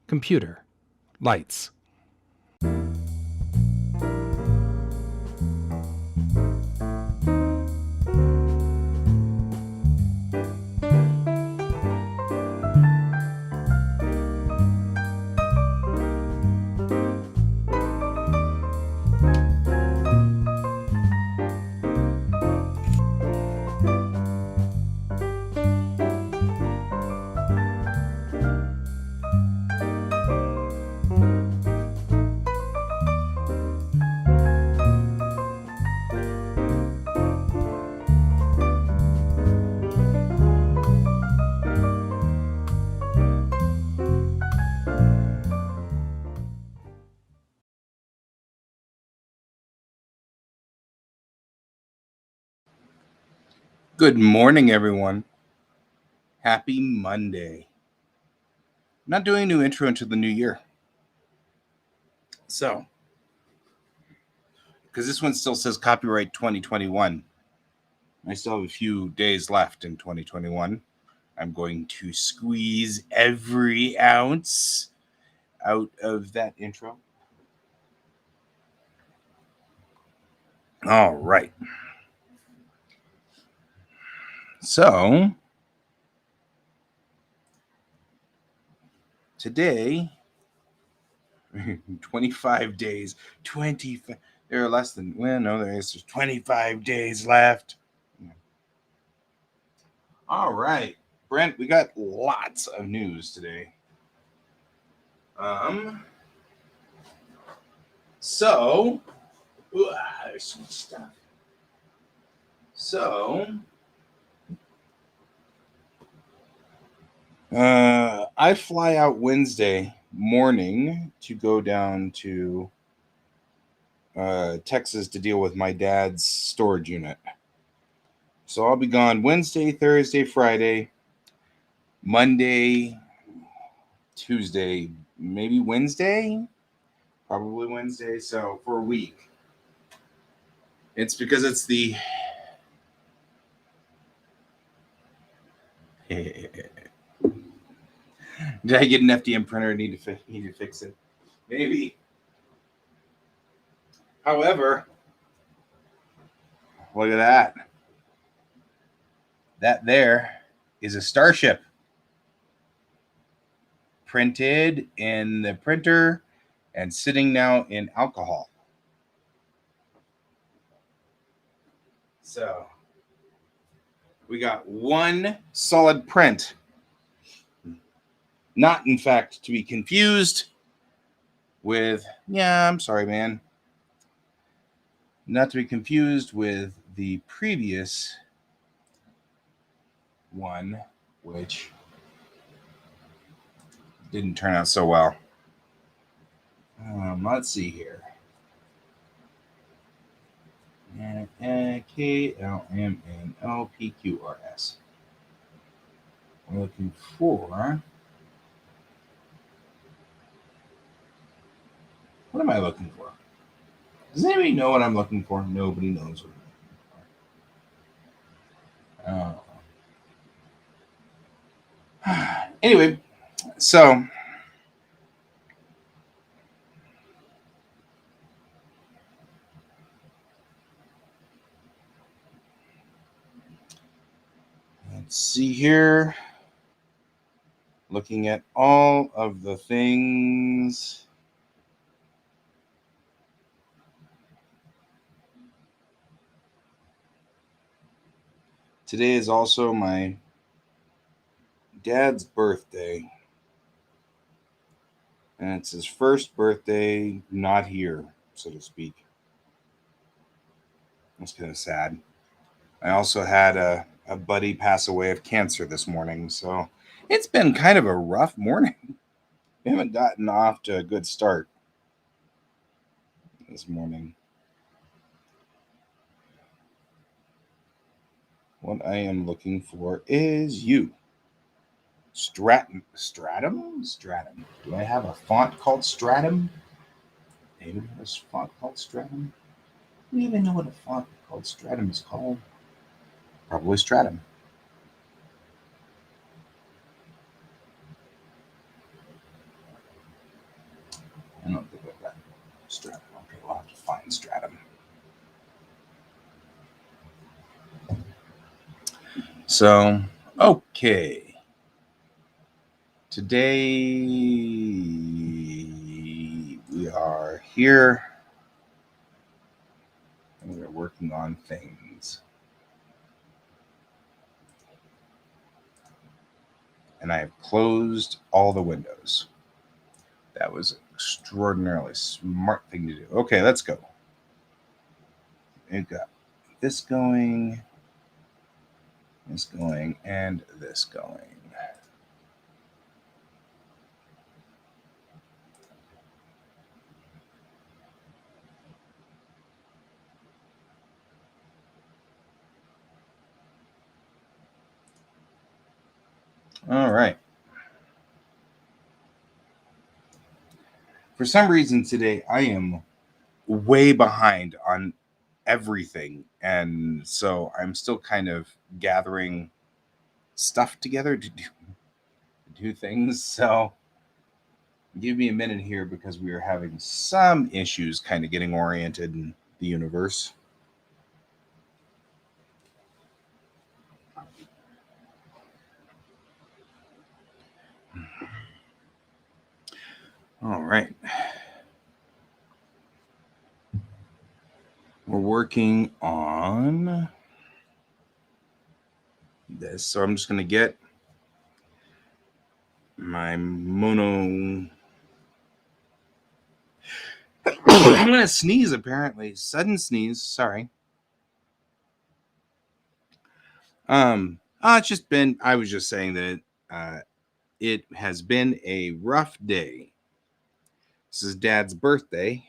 Computer. Lights. Good morning, everyone. Happy Monday. I'm not doing a new intro into the new year. So, because this one still says copyright 2021, I still have a few days left in 2021. I'm going to squeeze every ounce out of that intro. All right. So, today, 25 days, 25. There are less than, well, no, there's 25 days left. All right, Brent, we got lots of news today. So, there's some stuff. So, I fly out Wednesday morning to go down to Texas to deal with my dad's storage unit. So I'll be gone Wednesday, Thursday, Friday, Monday, Tuesday, maybe Wednesday, probably Wednesday. So for a week. It's because it's the Did I get an FDM printer? Need to fix it. Maybe. However, look at that. That there is a Starship printed in the printer and sitting now in alcohol. So we got one solid print. Not, in fact, to be confused with, I'm sorry, man. Not to be confused with the previous one, which didn't turn out so well. Let's see here. KLMNOPQRS. We're looking for. What am I looking for? Does anybody know what I'm looking for? Nobody knows what I'm looking for. Anyway, so let's see here. Looking at all of the things. Today is also my dad's birthday. And it's his first birthday not here, so to speak. That's kind of sad. I also had a buddy pass away of cancer this morning, so it's been kind of a rough morning. We haven't gotten off to a good start this morning. What I am looking for is you. Stratum? Do I have a font called Stratum? David has a font called Stratum? Do we even know what a font called Stratum is called? Probably Stratum. find stratum. So, okay. Today we are here and we're working on things. And I have closed all the windows. That was an extraordinarily smart thing to do. Okay, let's go. We've got this going, and this going. All right. For some reason today, I am way behind on everything. And so I'm still kind of gathering stuff together to do things. So give me a minute here because we are having some issues kind of getting oriented in the universe. All right. We're working on this. So I'm just going to get my mono. I'm going to sneeze, apparently. Sudden sneeze. Sorry. It's just been, I was just saying that it has been a rough day. This is Dad's birthday.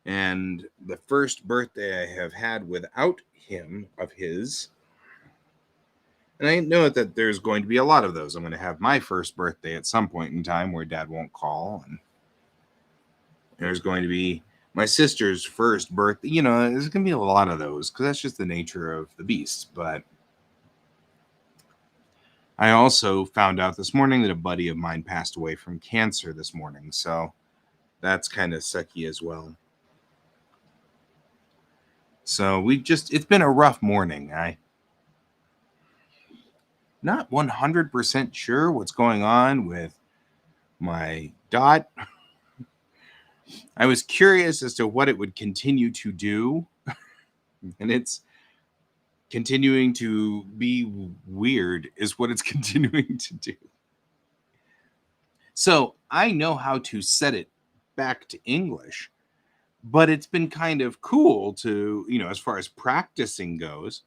And the first birthday I have had without him of his. And I know that there's going to be a lot of those. I'm going to have my first birthday at some point in time where Dad won't call. And there's going to be my sister's first birthday. You know, there's going to be a lot of those because that's just the nature of the beast. But I also found out this morning that a buddy of mine passed away from cancer this morning. So that's kind of sucky as well. So it's been a rough morning. I'm not 100% sure what's going on with my Dot. I was curious as to what it would continue to do. And it's continuing to be weird is what it's continuing to do. So I know how to set it back to English, but it's been kind of cool to, as far as practicing goes,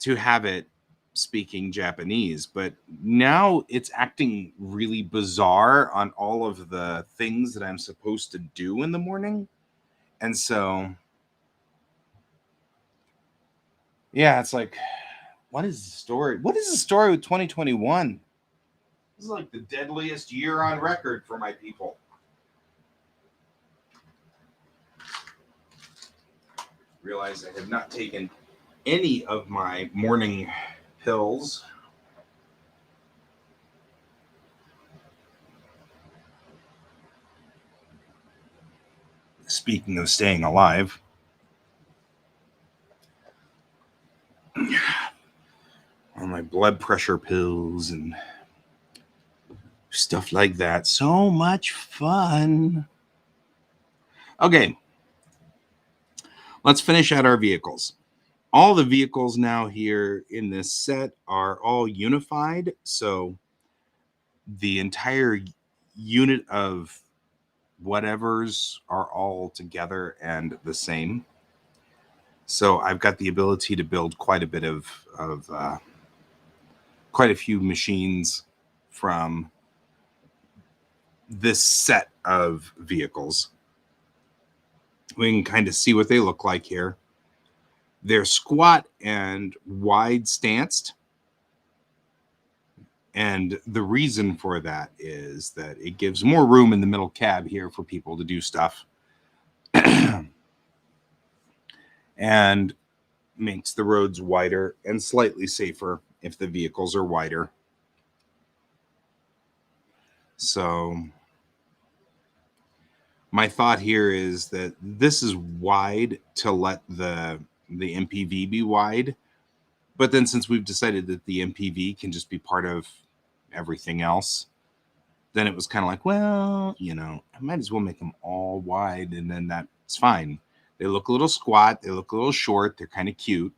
to have it speaking Japanese. But now it's acting really bizarre on all of the things that I'm supposed to do in the morning. And so, yeah, it's like, what is the story? What is the story with 2021? This is like the deadliest year on record for my people. Realized I had not taken any of my morning pills. Speaking of staying alive, all my blood pressure pills and stuff like that. So much fun. Okay, let's finish out our vehicles. All the vehicles now here in this set are all unified. So the entire unit of whatevers are all together and the same. So I've got the ability to build quite a bit of quite a few machines from this set of vehicles. We can kind of see what they look like here. They're squat and wide stanced. And the reason for that is that it gives more room in the middle cab here for people to do stuff. And makes the roads wider and slightly safer if the vehicles are wider. So My thought here is that this is wide to let the MPV be wide, but then since we've decided that the MPV can just be part of everything else, then it was kind of like, well, I might as well make them all wide, and then that's fine. They look a little squat, they look a little short, they're kind of cute,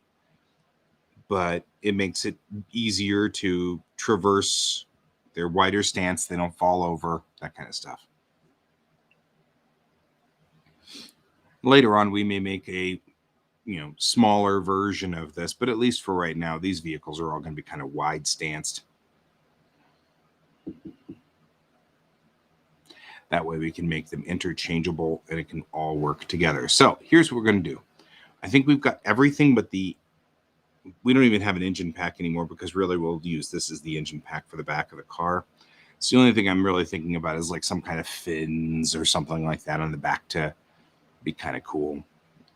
but it makes it easier to traverse their wider stance. They don't fall over, that kind of stuff. Later on, we may make a smaller version of this, but at least for right now, these vehicles are all going to be kind of wide stanced. That way we can make them interchangeable and it can all work together. So here's what we're going to do. I think we've got everything but we don't even have an engine pack anymore, because really we'll use this as the engine pack for the back of the car. So the only thing I'm really thinking about is like some kind of fins or something like that on the back to be kind of cool.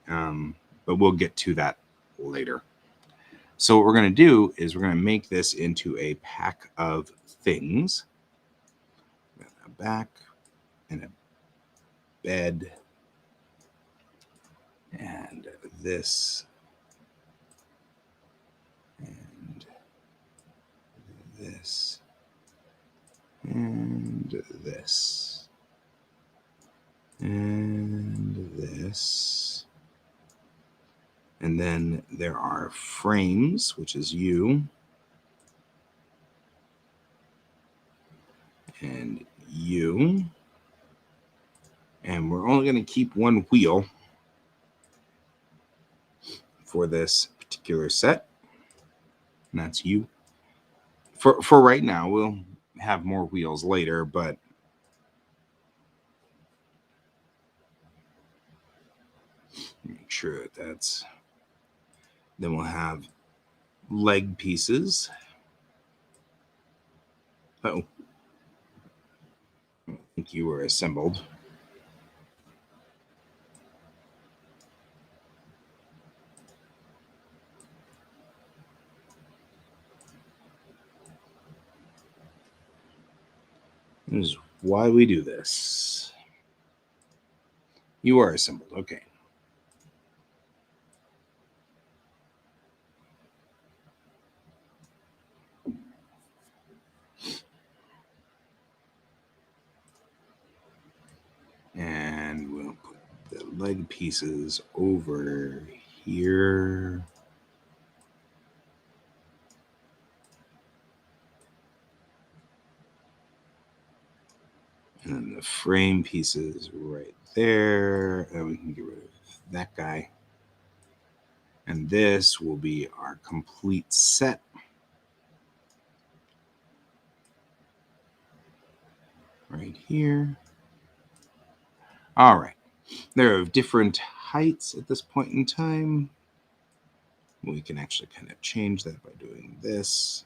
But we'll get to that later. So what we're going to do is we're going to make this into a pack of things. A back and a bed and this and this and this and this. And then there are frames, which is you and you. And we're only going to keep one wheel for this particular set. And that's you. For right now, we'll have more wheels later, but make sure that that's... Then we'll have leg pieces. Oh, I think you were assembled. This is why we do this. You are assembled. Okay. And we'll put the leg pieces over here. And then the frame pieces right there. And we can get rid of that guy. And this will be our complete set. Right here. All right. They're of different heights at this point in time. We can actually kind of change that by doing this.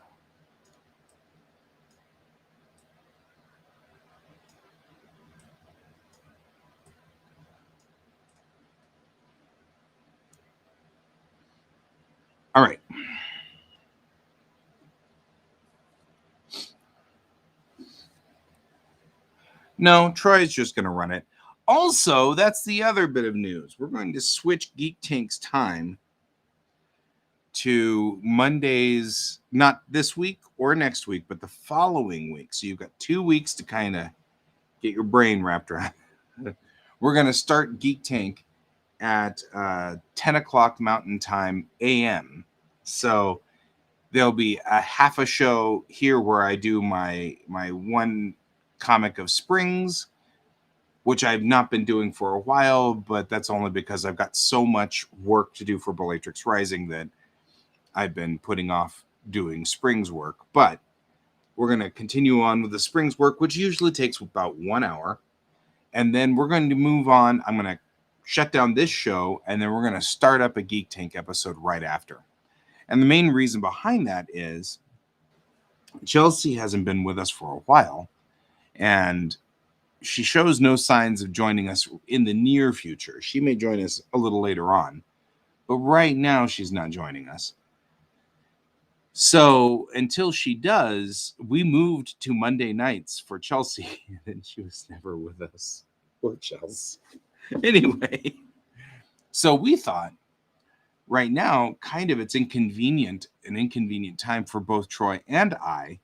All right. No, Troy's just going to run it. Also, that's the other bit of news. We're going to switch Geek Tank's time to Mondays, not this week or next week, but the following week. So you've got 2 weeks to kind of get your brain wrapped around. We're going to start Geek Tank at 10 o'clock Mountain Time a.m. So there'll be a half a show here where I do my one comic of Springs, which I've not been doing for a while, but that's only because I've got so much work to do for Bellatrix Rising that I've been putting off doing Springs work. But we're going to continue on with the Springs work, which usually takes about 1 hour. And then we're going to move on. I'm going to shut down this show, and then we're going to start up a Geek Tank episode right after. And the main reason behind that is Chelsea hasn't been with us for a while, and she shows no signs of joining us in the near future. She may join us a little later on, but right now she's not joining us. So until she does, we moved to Monday nights for Chelsea, and she was never with us. Poor Chelsea. Anyway, so we thought right now, kind of it's an inconvenient time for both Troy and I,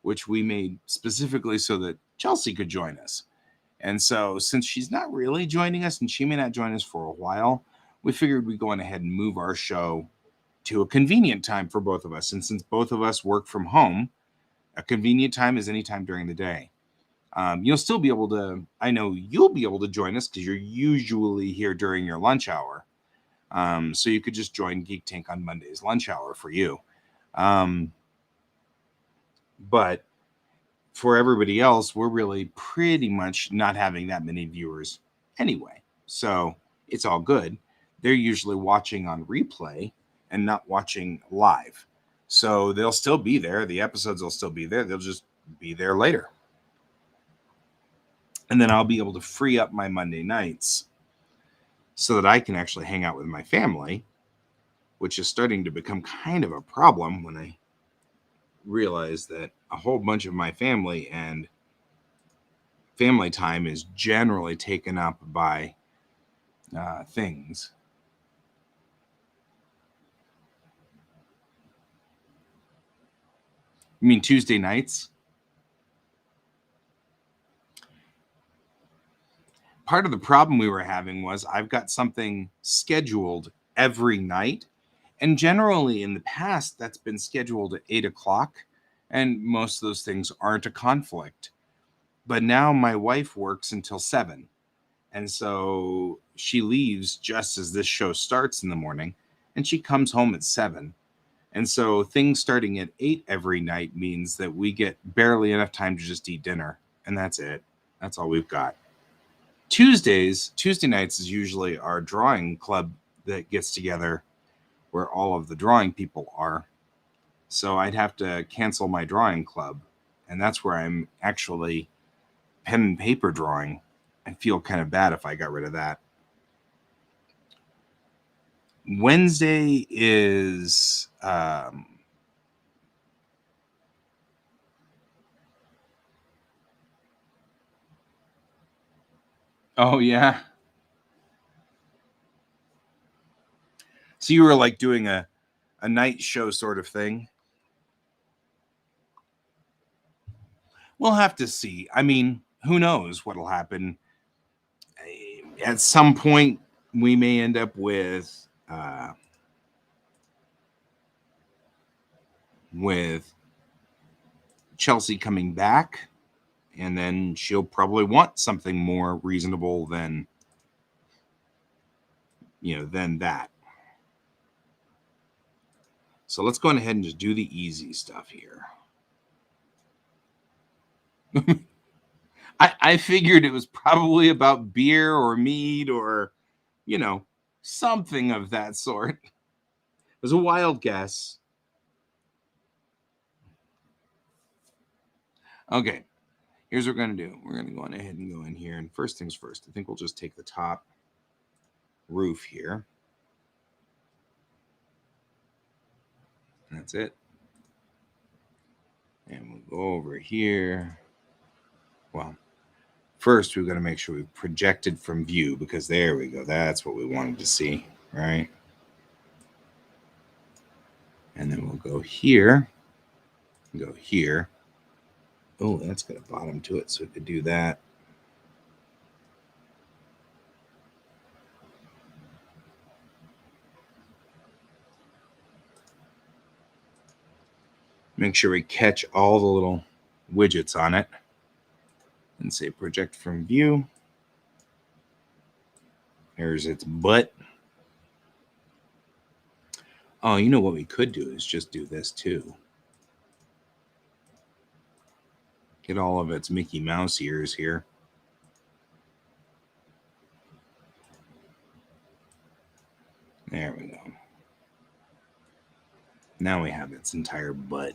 which we made specifically so that Chelsea could join us. And so, since she's not really joining us and she may not join us for a while, we figured we'd go on ahead and move our show to a convenient time for both of us. And since both of us work from home, a convenient time is any time during the day. You'll still be able to, I know you'll be able to join us because you're usually here during your lunch hour. So you could just join Geek Tank on Monday's lunch hour for you. But for everybody else, we're really pretty much not having that many viewers anyway. So it's all good. They're usually watching on replay and not watching live. So they'll still be there. The episodes will still be there. They'll just be there later. And then I'll be able to free up my Monday nights so that I can actually hang out with my family, which is starting to become kind of a problem when I realize that a whole bunch of my family and family time is generally taken up by things. You mean Tuesday nights? Part of the problem we were having was I've got something scheduled every night. And generally in the past, that's been scheduled at 8 o'clock. And most of those things aren't a conflict. But now my wife works until 7. And so she leaves just as this show starts in the morning. And she comes home at 7. And so things starting at 8 every night means that we get barely enough time to just eat dinner. And that's it. That's all we've got. Tuesday nights is usually our drawing club that gets together where all of the drawing people are. So I'd have to cancel my drawing club. And that's where I'm actually pen and paper drawing. I feel kind of bad if I got rid of that. Wednesday is oh yeah. So you were like doing a night show sort of thing. We'll have to see. I mean, who knows what'll happen. At some point, we may end up with Chelsea coming back, and then she'll probably want something more reasonable than that. So let's go ahead and just do the easy stuff here. I figured it was probably about beer or mead or, something of that sort. It was a wild guess. Okay, here's what we're going to do. We're going to go on ahead and go in here. And first things first, I think we'll just take the top roof here. That's it. And we'll go over here. Well, first we've got to make sure we've projected from view, because there we go. That's what we wanted to see, right? And then we'll go here. Go here. Oh, that's got a bottom to it, so we could do that. Make sure we catch all the little widgets on it. And say project from view. There's its butt. Oh, you know what we could do is just do this too. Get all of its Mickey Mouse ears here. There we go. Now we have its entire butt.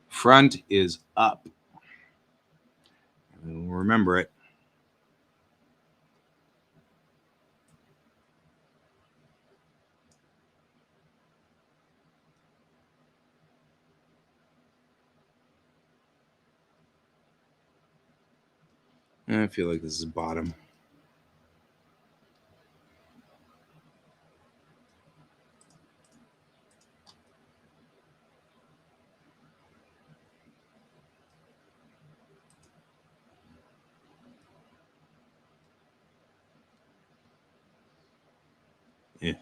Front is up. remember it. I feel like this is bottom. Yeah.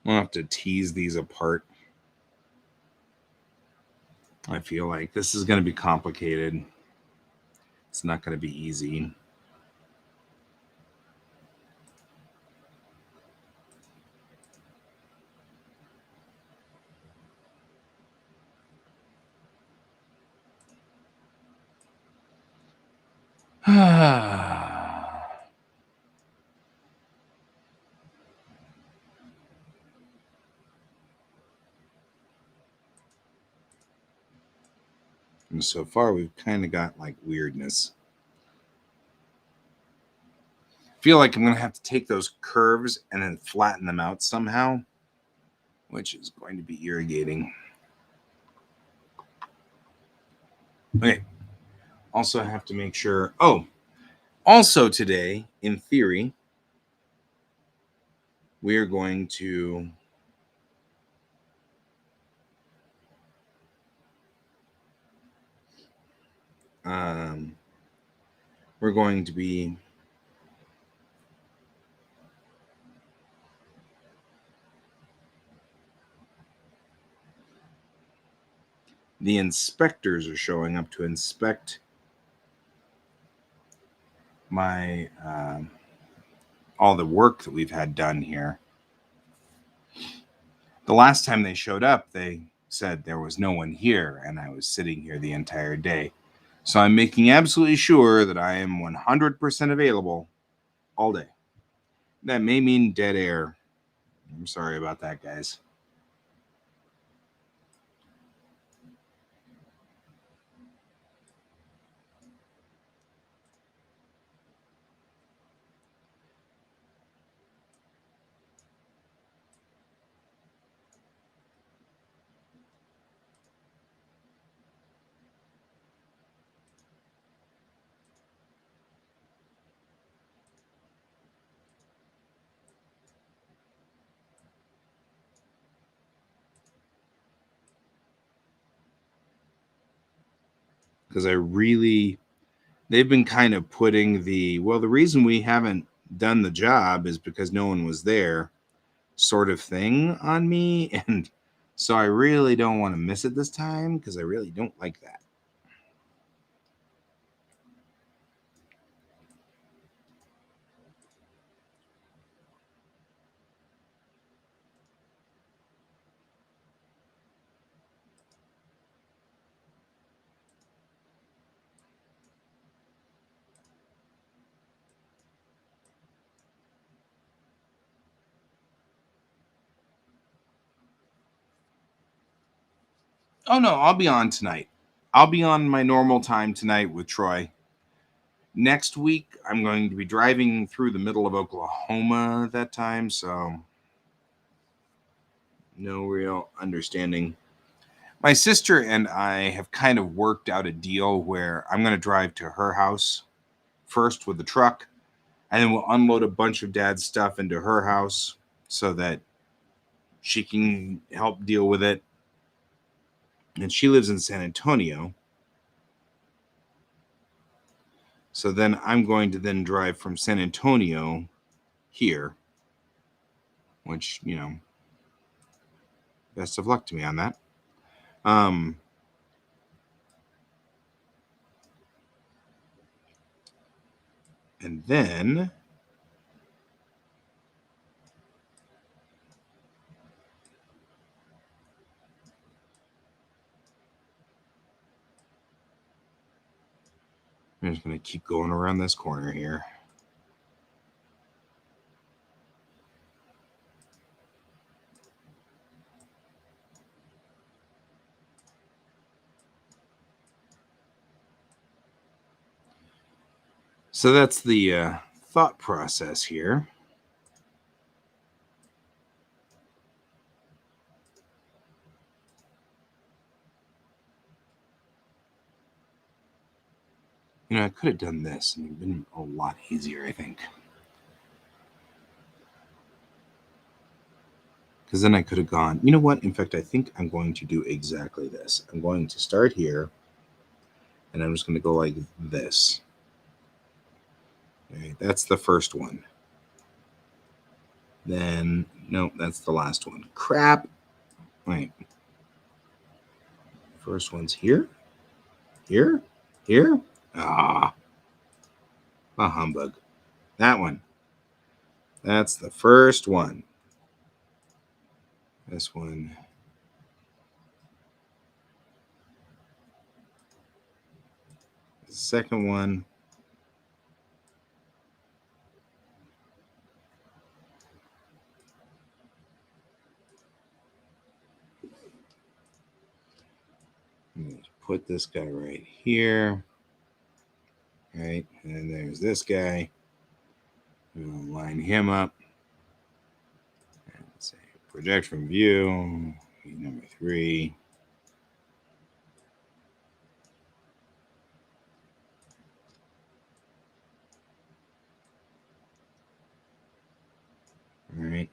I'll have to tease these apart. I feel like this is going to be complicated. It's not going to be easy. And so far, we've kind of got like weirdness. Feel like I'm going to have to take those curves and then flatten them out somehow, which is going to be irritating. Okay. Also, I have to make sure. Oh, also today, in theory, we are going to we're going to be the inspectors are showing up to inspect my all the work that we've had done here. The last time they showed up, they said there was no one here, and I was sitting here the entire day. So I'm making absolutely sure that I am 100% available all day. That may mean dead air. I'm sorry about that, guys. Because they've been kind of putting the reason we haven't done the job is because no one was there sort of thing on me. And so I really don't want to miss it this time because I really don't like that. Oh no, I'll be on tonight. I'll be on my normal time tonight with Troy. Next week, I'm going to be driving through the middle of Oklahoma that time, so no real understanding. My sister and I have kind of worked out a deal where I'm going to drive to her house first with the truck, and then we'll unload a bunch of Dad's stuff into her house so that she can help deal with it. And she lives in San Antonio. So then I'm going to then drive from San Antonio here, which, best of luck to me on that. And then I'm just going to keep going around this corner here. So that's the thought process here. You know, I could have done this and it would have been a lot easier, I think. Because then I could have gone, you know what? In fact, I think I'm going to do exactly this. I'm going to start here and I'm just going to go like this. Okay, that's the first one. Then, no, that's the last one. Crap. Wait. First one's here. Here. Here. Ah. A humbug. That one. That's the first one. This one. The second one. Put this guy right here. Right. And there's this guy. We'll line him up. And say project from view. Number 3. All right.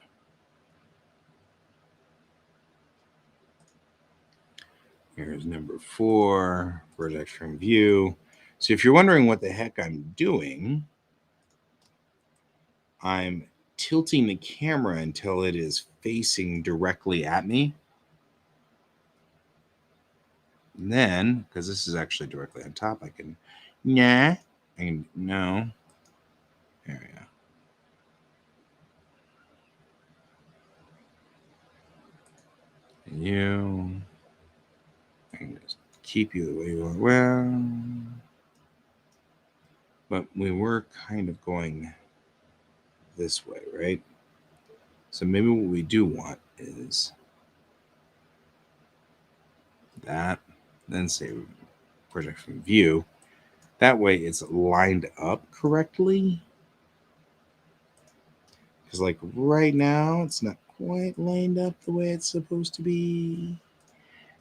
Here's number 4, project from view. So if you're wondering what the heck I'm doing, I'm tilting the camera until it is facing directly at me. And then, because this is actually directly on top, I can, no. There we go. And you, I can just keep you the way you are. Well, but we were kind of going this way, right? So maybe what we do want is that, then say project from view. That way it's lined up correctly. Because like right now, it's not quite lined up the way it's supposed to be.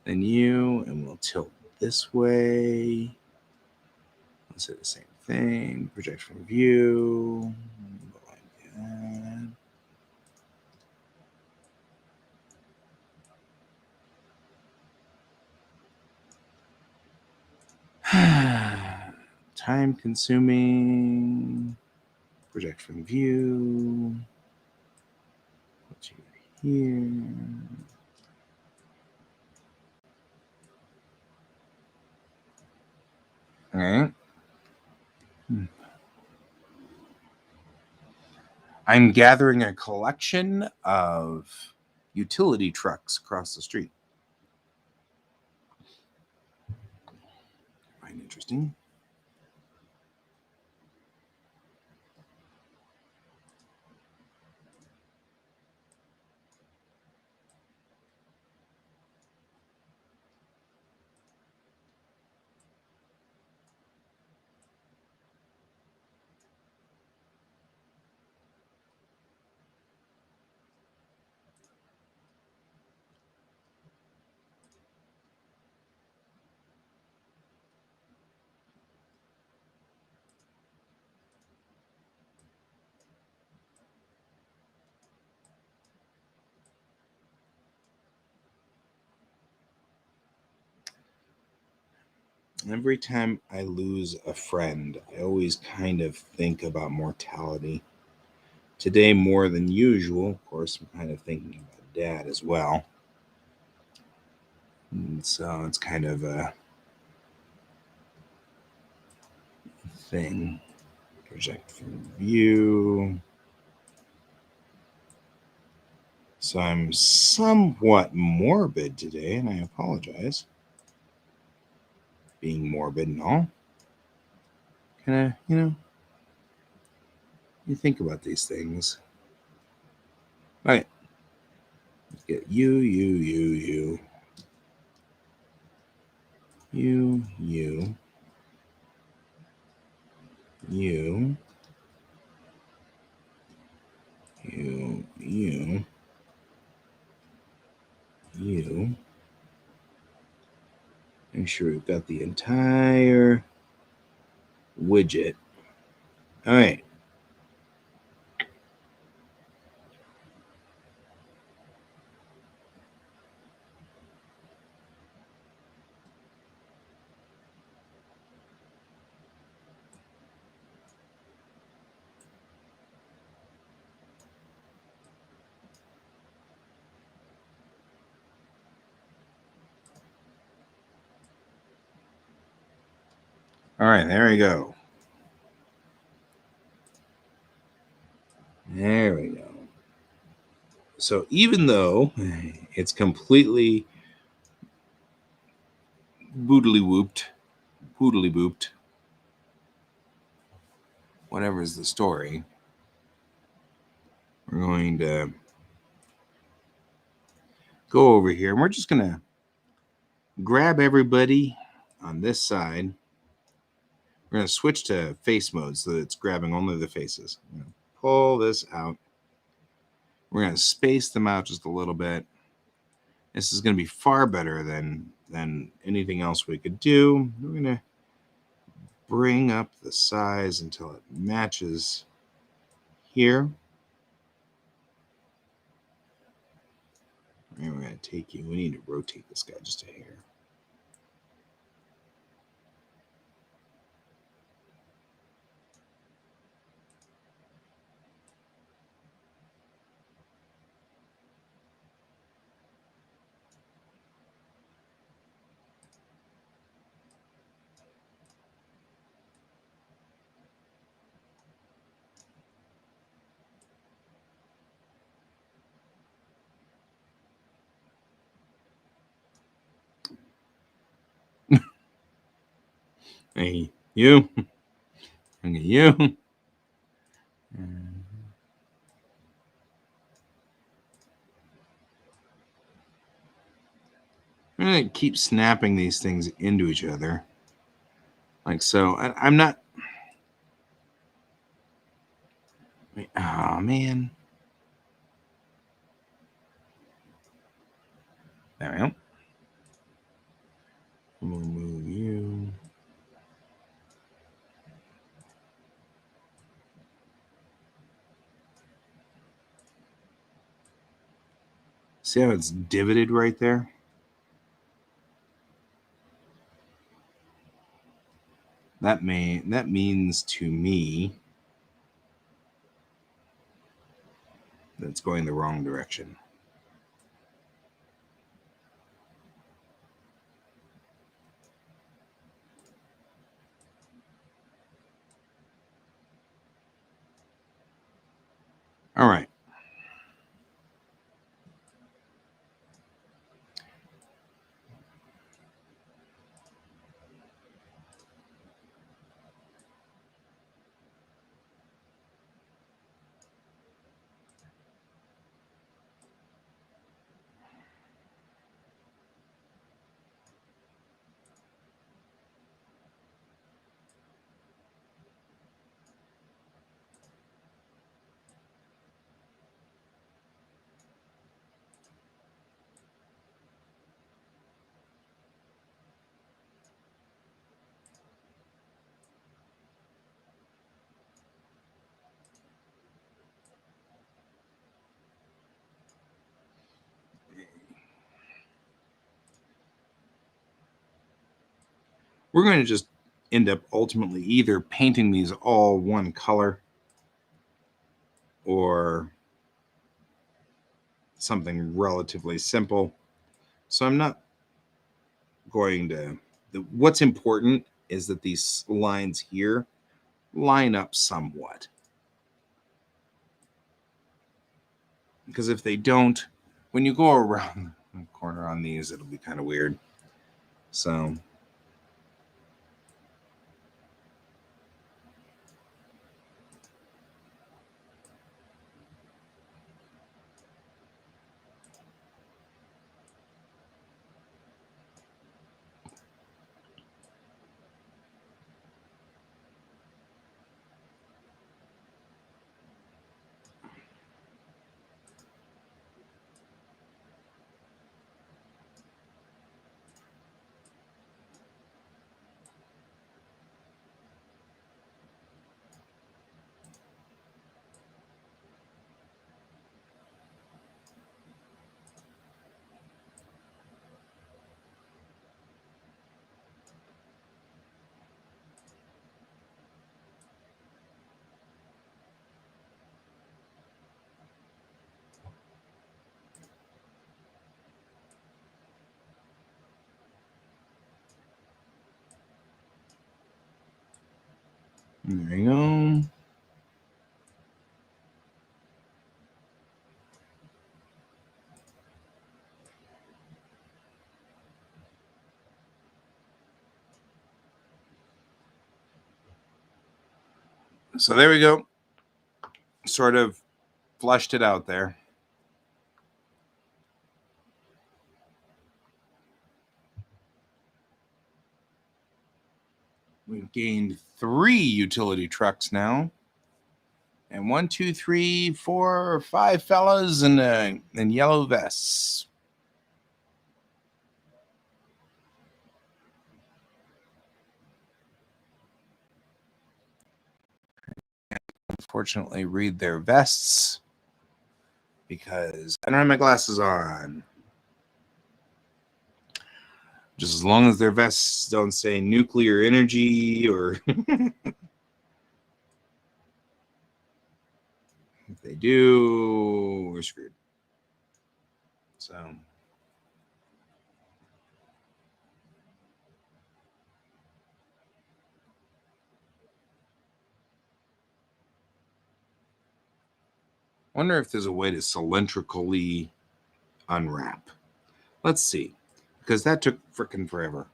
Then you, and we'll tilt this way. Let's say the same thing. Project from view. Like that. Time consuming. Project from view. Put you here. All right. I'm gathering a collection of utility trucks across the street. Quite interesting. Every time I lose a friend, I always kind of think about mortality. Today, more than usual, of course, I'm kind of thinking about Dad as well. And so it's kind of a thing. Project from view. So I'm somewhat morbid today, and I apologize. Being morbid and all. Kind of, you think about these things. All right. Let's get you. you, you, you, you. Make sure we've got the entire widget. All right. All right, there we go. There we go. So even though it's completely boodly whooped, poodly booped, whatever is the story, we're going to go over here and we're just going to grab everybody on this side. We're going to switch to face mode so that it's grabbing only the faces. Pull this out. We're going to space them out just a little bit. This is going to be far better than anything else we could do. We're going to bring up the size until it matches here. And we're going to take you. We need to rotate this guy just a hair. Hey, you. And you. I'm going to keep snapping these things into each other. Like so. I'm not. Oh, man. There we go. We'll move you. See how it's divoted right there? That means to me that's going the wrong direction. All right. We're going to just end up ultimately either painting these all one color or something relatively simple. So I'm not going to. What's important is that these lines here line up somewhat. Because if they don't, when you go around the corner on these, it'll be kind of weird. So There you go. So there we go. Sort of flushed it out there. We've gained 3 utility trucks now. And 1, 2, 3, 4, 5 fellas in yellow vests. Unfortunately, read their vests because I don't have my glasses on. Just as long as their vests don't say nuclear energy or if they do, we're screwed. So wonder if there's a way to cylindrically unwrap. Let's see, because that took freaking forever.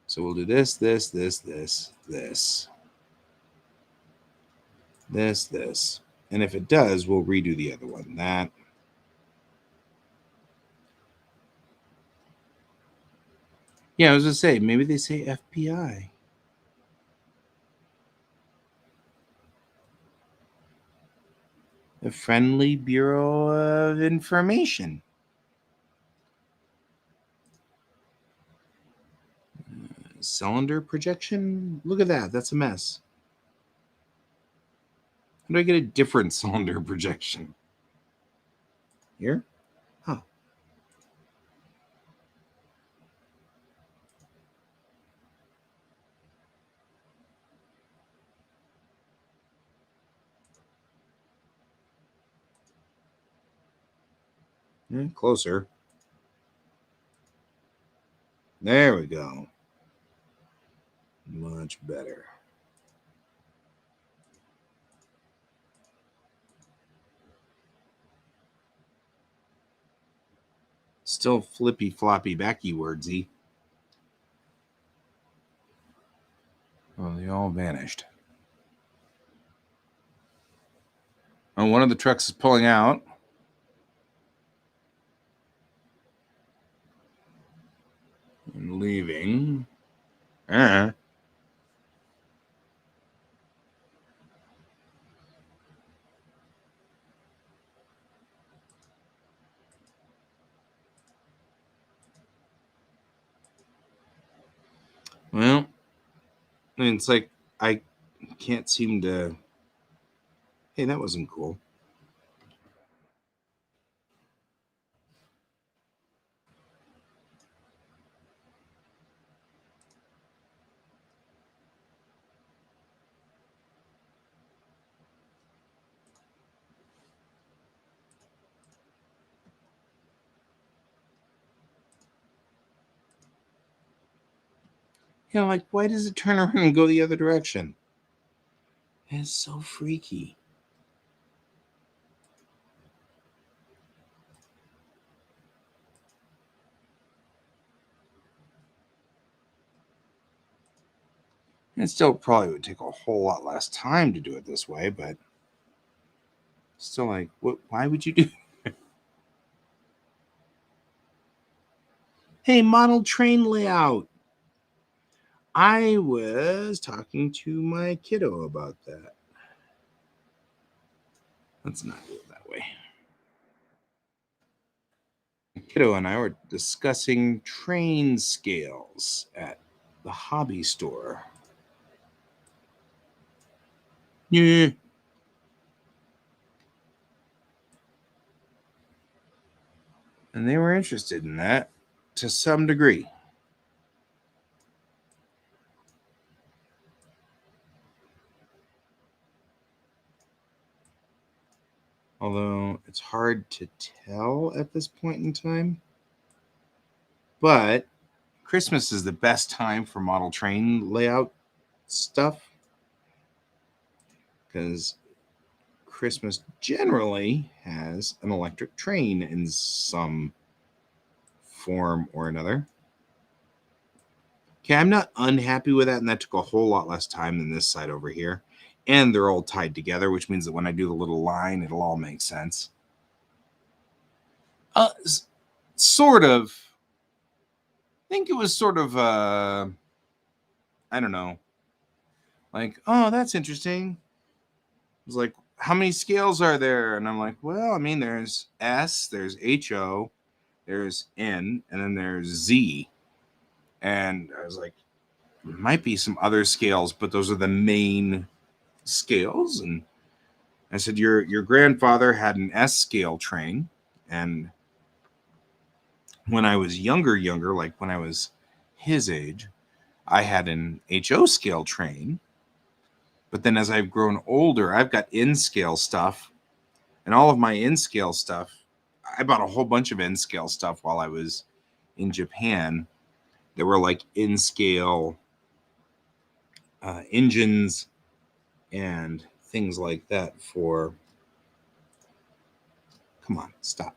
So we'll do this, this, this, this, this, this, this. And if it does, we'll redo the other one. That. Yeah, I was going to say, maybe they say FBI. The Friendly Bureau of Information. Cylinder projection? Look at that. That's a mess. How do I get a different cylinder projection? Here? Huh. Closer. There we go. Much better. Still flippy floppy backy wordsy. Well, they all vanished. Oh, one of the trucks is pulling out. And leaving. Well, I mean, it's like I can't seem to. Hey, that wasn't cool. You know, like, why does it turn around and go the other direction? It's so freaky. It still probably would take a whole lot less time to do it this way, but still, like, what? Why would you do? Hey, model train layout. I was talking to my kiddo about that. Let's not do it that way. My kiddo and I were discussing train scales at the hobby store. Yeah. And they were interested in that to some degree. Although it's hard to tell at this point in time. But Christmas is the best time for model train layout stuff. because Christmas generally has an electric train in some form or another. Okay, I'm not unhappy with that, and that took a whole lot less time than this side over here. And they're all tied together, which means that when I do the little line, it'll all make sense. Sort of. I think it was sort of, I don't know. Like, oh, that's interesting. It was like, how many scales are there? And I'm like, well, I mean, there's S, there's HO, there's N, and then there's Z. And I was like, might be some other scales, but those are the main scales. And I said, your grandfather had an S scale train, and when I was younger, like when I was his age, I had an HO scale train. But then as I've grown older, I've got N scale stuff, and all of my N scale stuff, I bought a whole bunch of N scale stuff while I was in Japan. There were like N scale engines and things like that for. Come on, stop.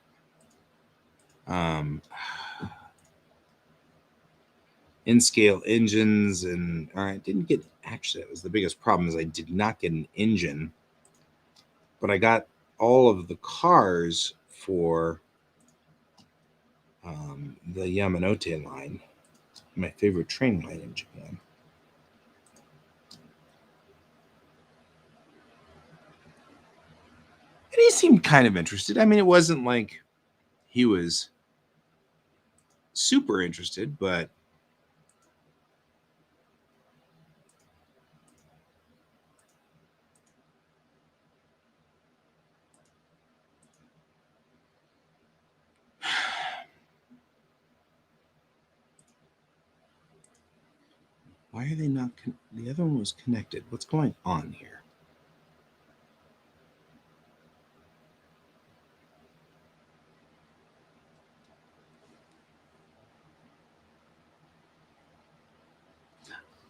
N scale engines, and I didn't get, actually, that was the biggest problem, is I did not get an engine, but I got all of the cars for the Yamanote line, my favorite train line in Japan. And he seemed kind of interested. I mean, it wasn't like he was super interested, but why are they not? The other one was connected. What's going on here?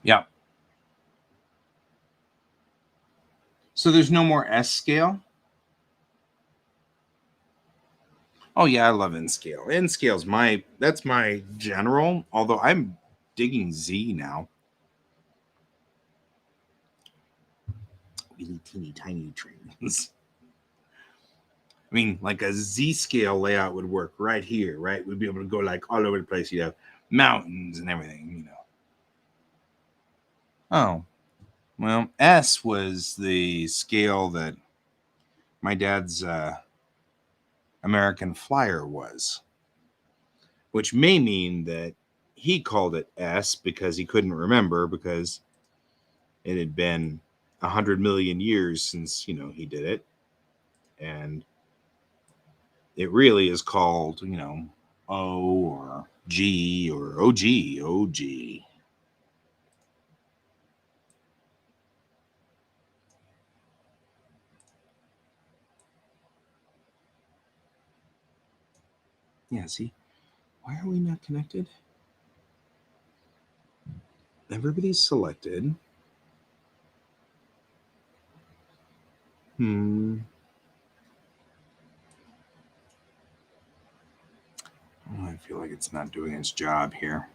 Yeah. So there's no more S scale? Oh yeah, I love N scale. N scale's that's my general, although I'm digging Z now. Really teeny tiny trains. I mean, like a Z scale layout would work right here, right? We'd be able to go like all over the place. You'd have mountains and everything, you know. Oh, well, S was the scale that my dad's American Flyer was, which may mean that he called it S because he couldn't remember, because it had been 100 million years since, he did it. And it really is called, O or G or OG, OG. Yeah, see, why are we not connected? Everybody's selected. Oh, I feel like it's not doing its job here.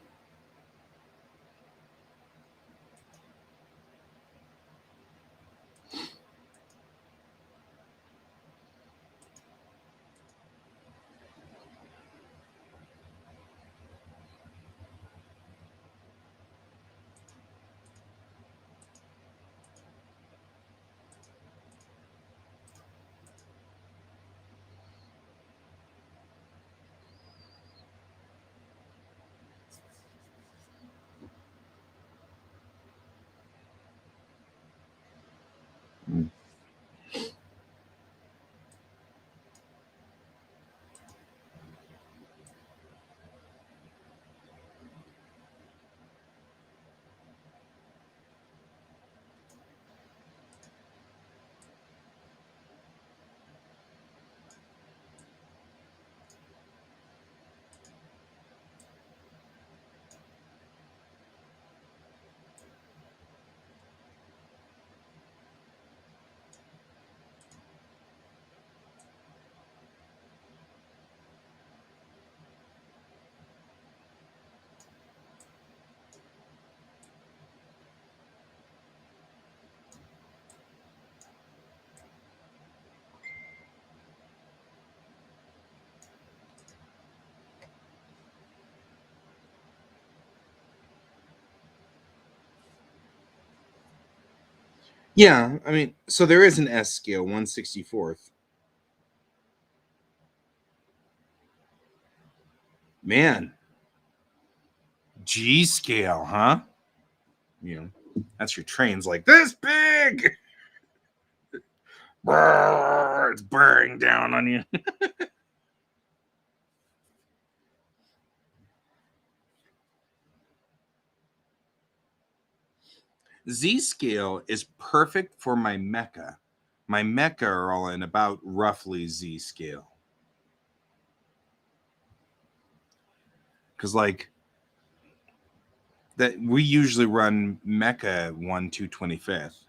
Yeah, I mean, so there is an S scale, 1/64th. Man, G scale, huh? You know, that's your train's like this big. Brrr, it's bearing down on you. Z scale is perfect for my mecha. My mecha are all in about roughly Z scale. Because like that we usually run mecha 1/225th.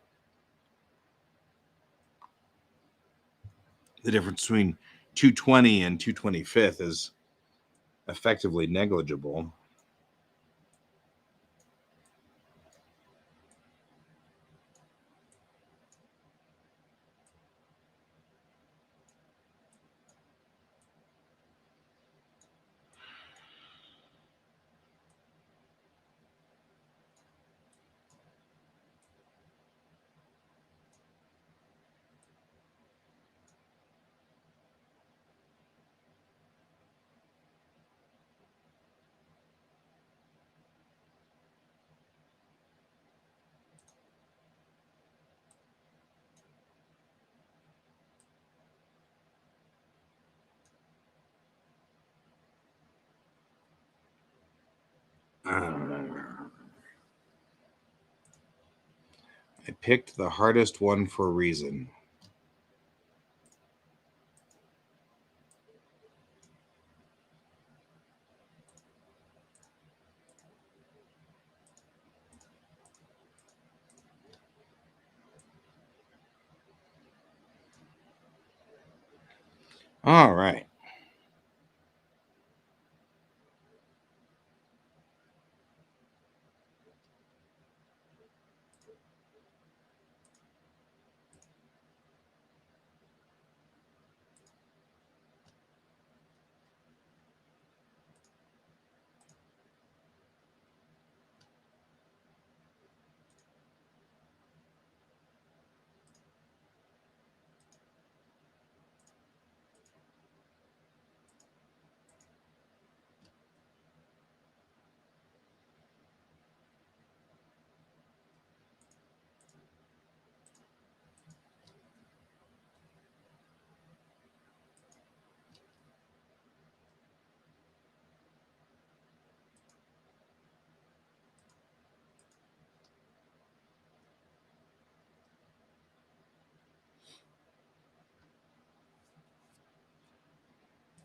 The difference between 220 and 225th is effectively negligible. I picked the hardest one for a reason. All right.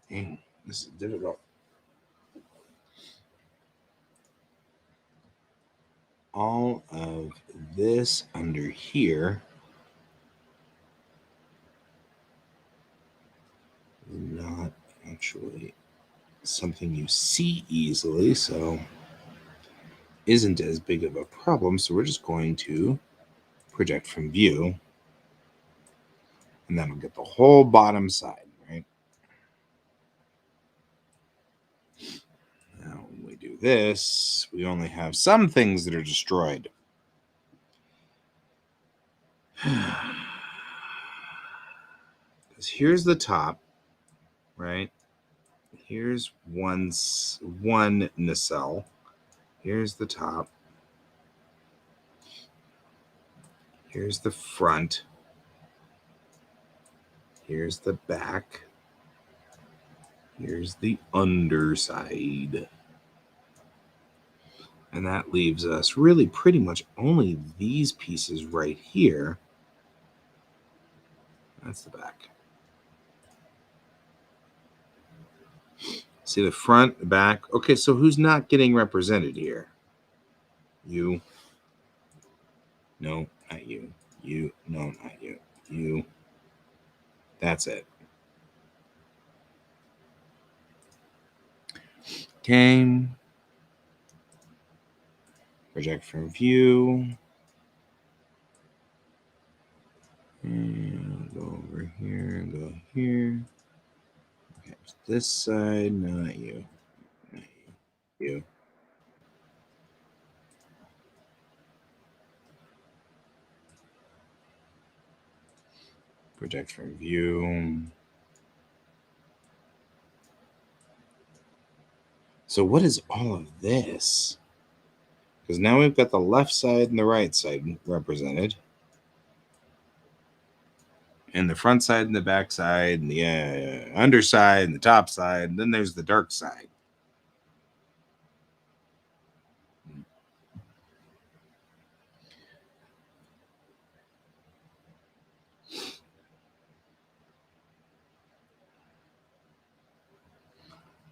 Dang, this is difficult. All of this under here is not actually something you see easily, so isn't as big of a problem. So we're just going to project from view, and then we'll get the whole bottom side, right? Now, when we do this, we only have some things that are destroyed. Because here's the top, right? Here's one nacelle. Here's the top. Here's the front. Here's the back. Here's the underside. And that leaves us really pretty much only these pieces right here. That's the back. See the front, the back. Okay, so who's not getting represented here? You. No, not you. You. No, not you. You. That's it. Okay. Project from view. And go over here and go here. Okay, this side, not you. Not you. You. Project from view. So what is all of this? Because now we've got the left side and the right side represented. And the front side and the back side and the underside and the top side. And then there's the dark side.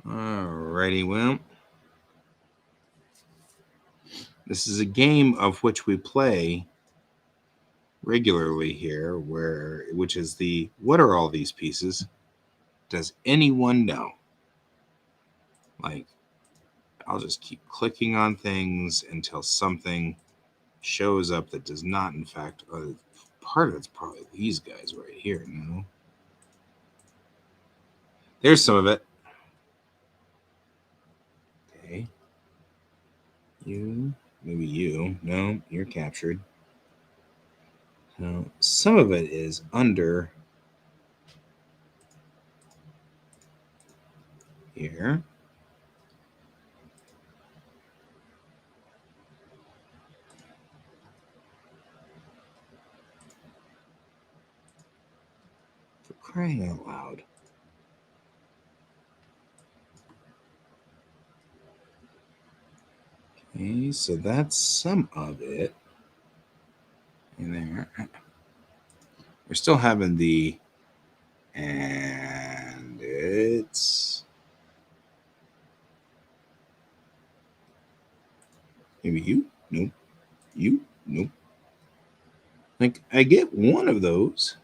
Alrighty, well. This is a game of which we play regularly here, which is the what are all these pieces? Does anyone know? Like, I'll just keep clicking on things until something shows up that does not, in fact, part of it's probably these guys right here. No, there's some of it. Okay, maybe you. No, you're captured. No, some of it is under here. For crying out loud. Okay, so that's some of it in there. We're still having the, and it's maybe you? Nope. You? Nope. Like, I get one of those.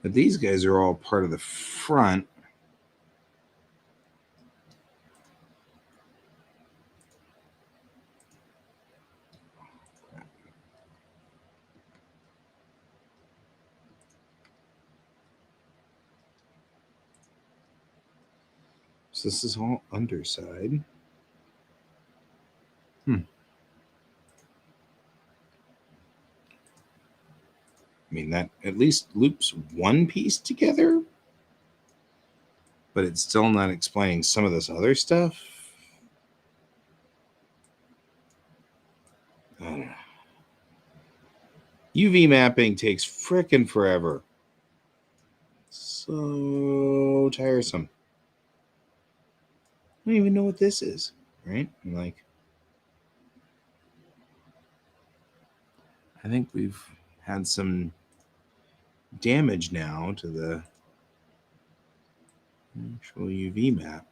But these guys are all part of the front. So this is all underside. I mean, that at least loops one piece together, but it's still not explaining some of this other stuff. I don't know. UV mapping takes frickin' forever. So tiresome. I don't even know what this is, right? I'm like, I think we've had some damage now to the actual UV map.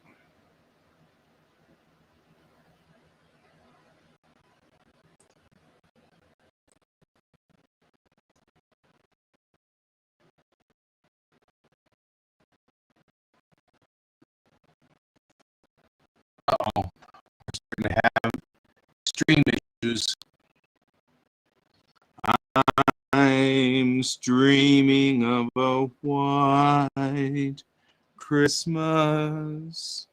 Uh-oh. We're starting to have stream issues. I'm streaming of a white Christmas.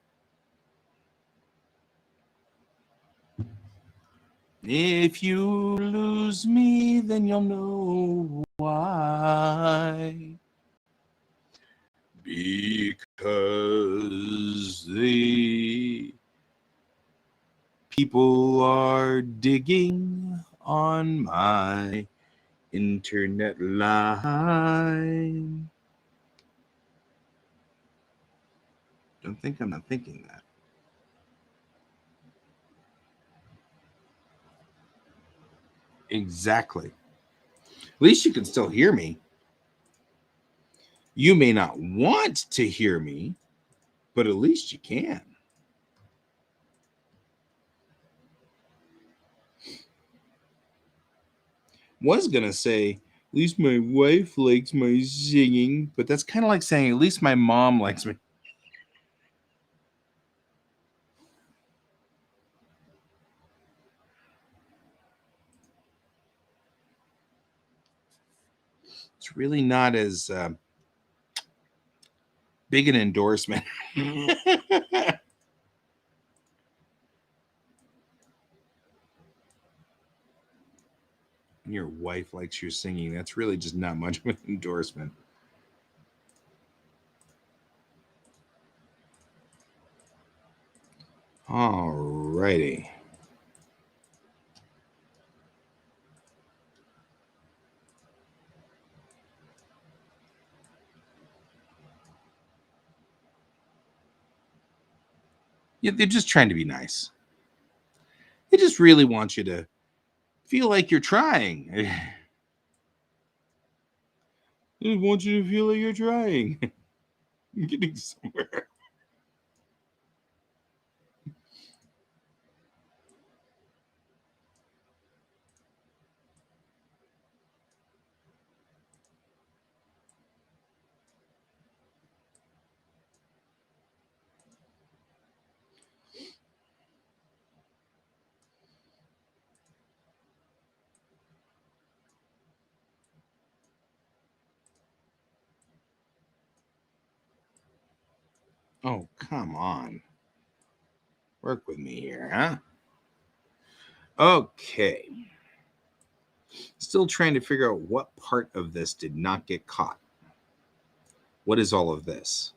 If you lose me, then you'll know why. Because the people are digging on my internet line. Don't think I'm not thinking that. Exactly. At least you can still hear me. You may not want to hear me, but at least you can. Was gonna say, at least my wife likes my singing, but that's kind of like saying, at least my mom likes me. It's really not as big an endorsement. And your wife likes your singing. That's really just not much of an endorsement. All righty. Yeah, they're just trying to be nice. They just really want you to feel like you're trying. They want you to feel like you're trying. You're getting somewhere. Oh, come on. Work with me here, huh? Okay. Still trying to figure out what part of this did not get caught. What is all of this?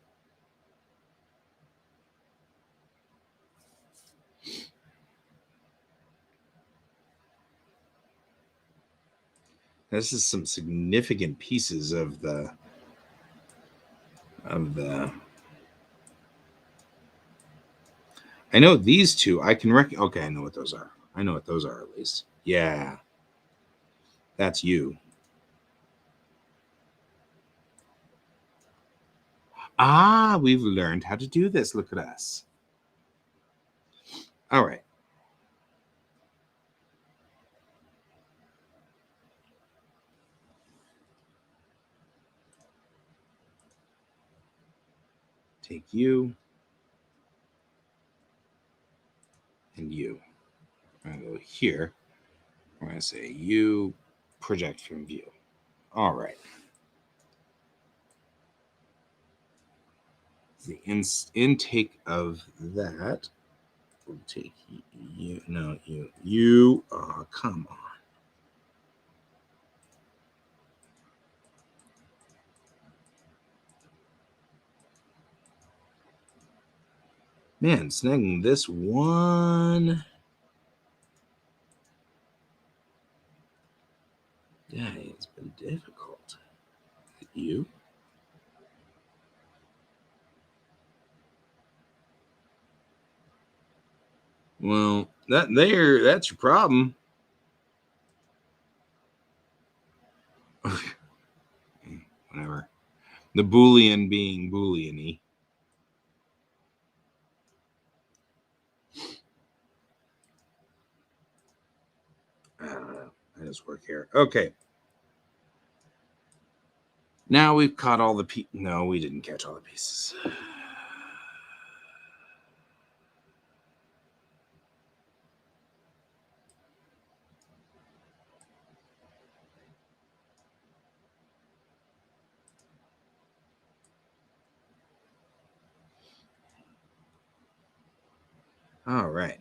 This is some significant pieces of the I know these two I can okay, I know what those are. I know what those are at least. Yeah. That's you. Ah, we've learned how to do this. Look at us. All right. Take you and you. I'm going to go here. I'm going to say you project from view. All right. The intake of that. We'll take you. No, you. You. Oh, come on. Man, snagging this one. Yeah, it's been difficult. You? Well, that's your problem. Whatever. The Boolean being Boolean-y. I don't know. I just work here. Okay. Now we've caught all the pieces. No, we didn't catch all the pieces. All right.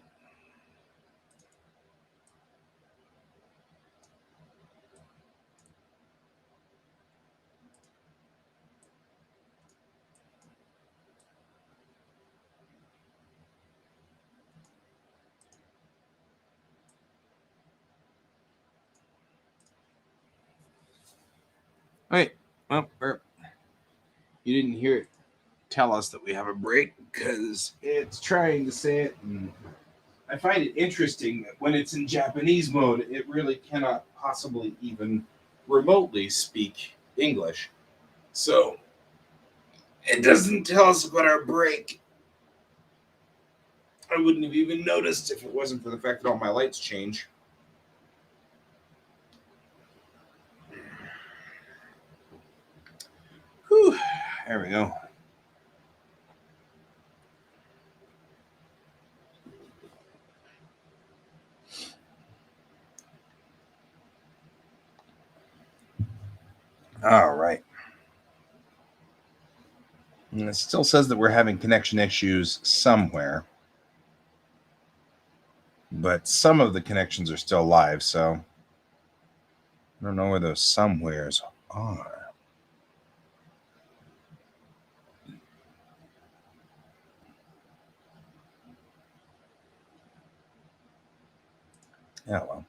All right. Well, you didn't hear it tell us that we have a break because it's trying to say it. And I find it interesting that when it's in Japanese mode, it really cannot possibly even remotely speak English. So it doesn't tell us about our break. I wouldn't have even noticed if it wasn't for the fact that all my lights change. Whew. There we go. All right. And it still says that we're having connection issues somewhere, but some of the connections are still live. So I don't know where those somewheres are. Yeah, well.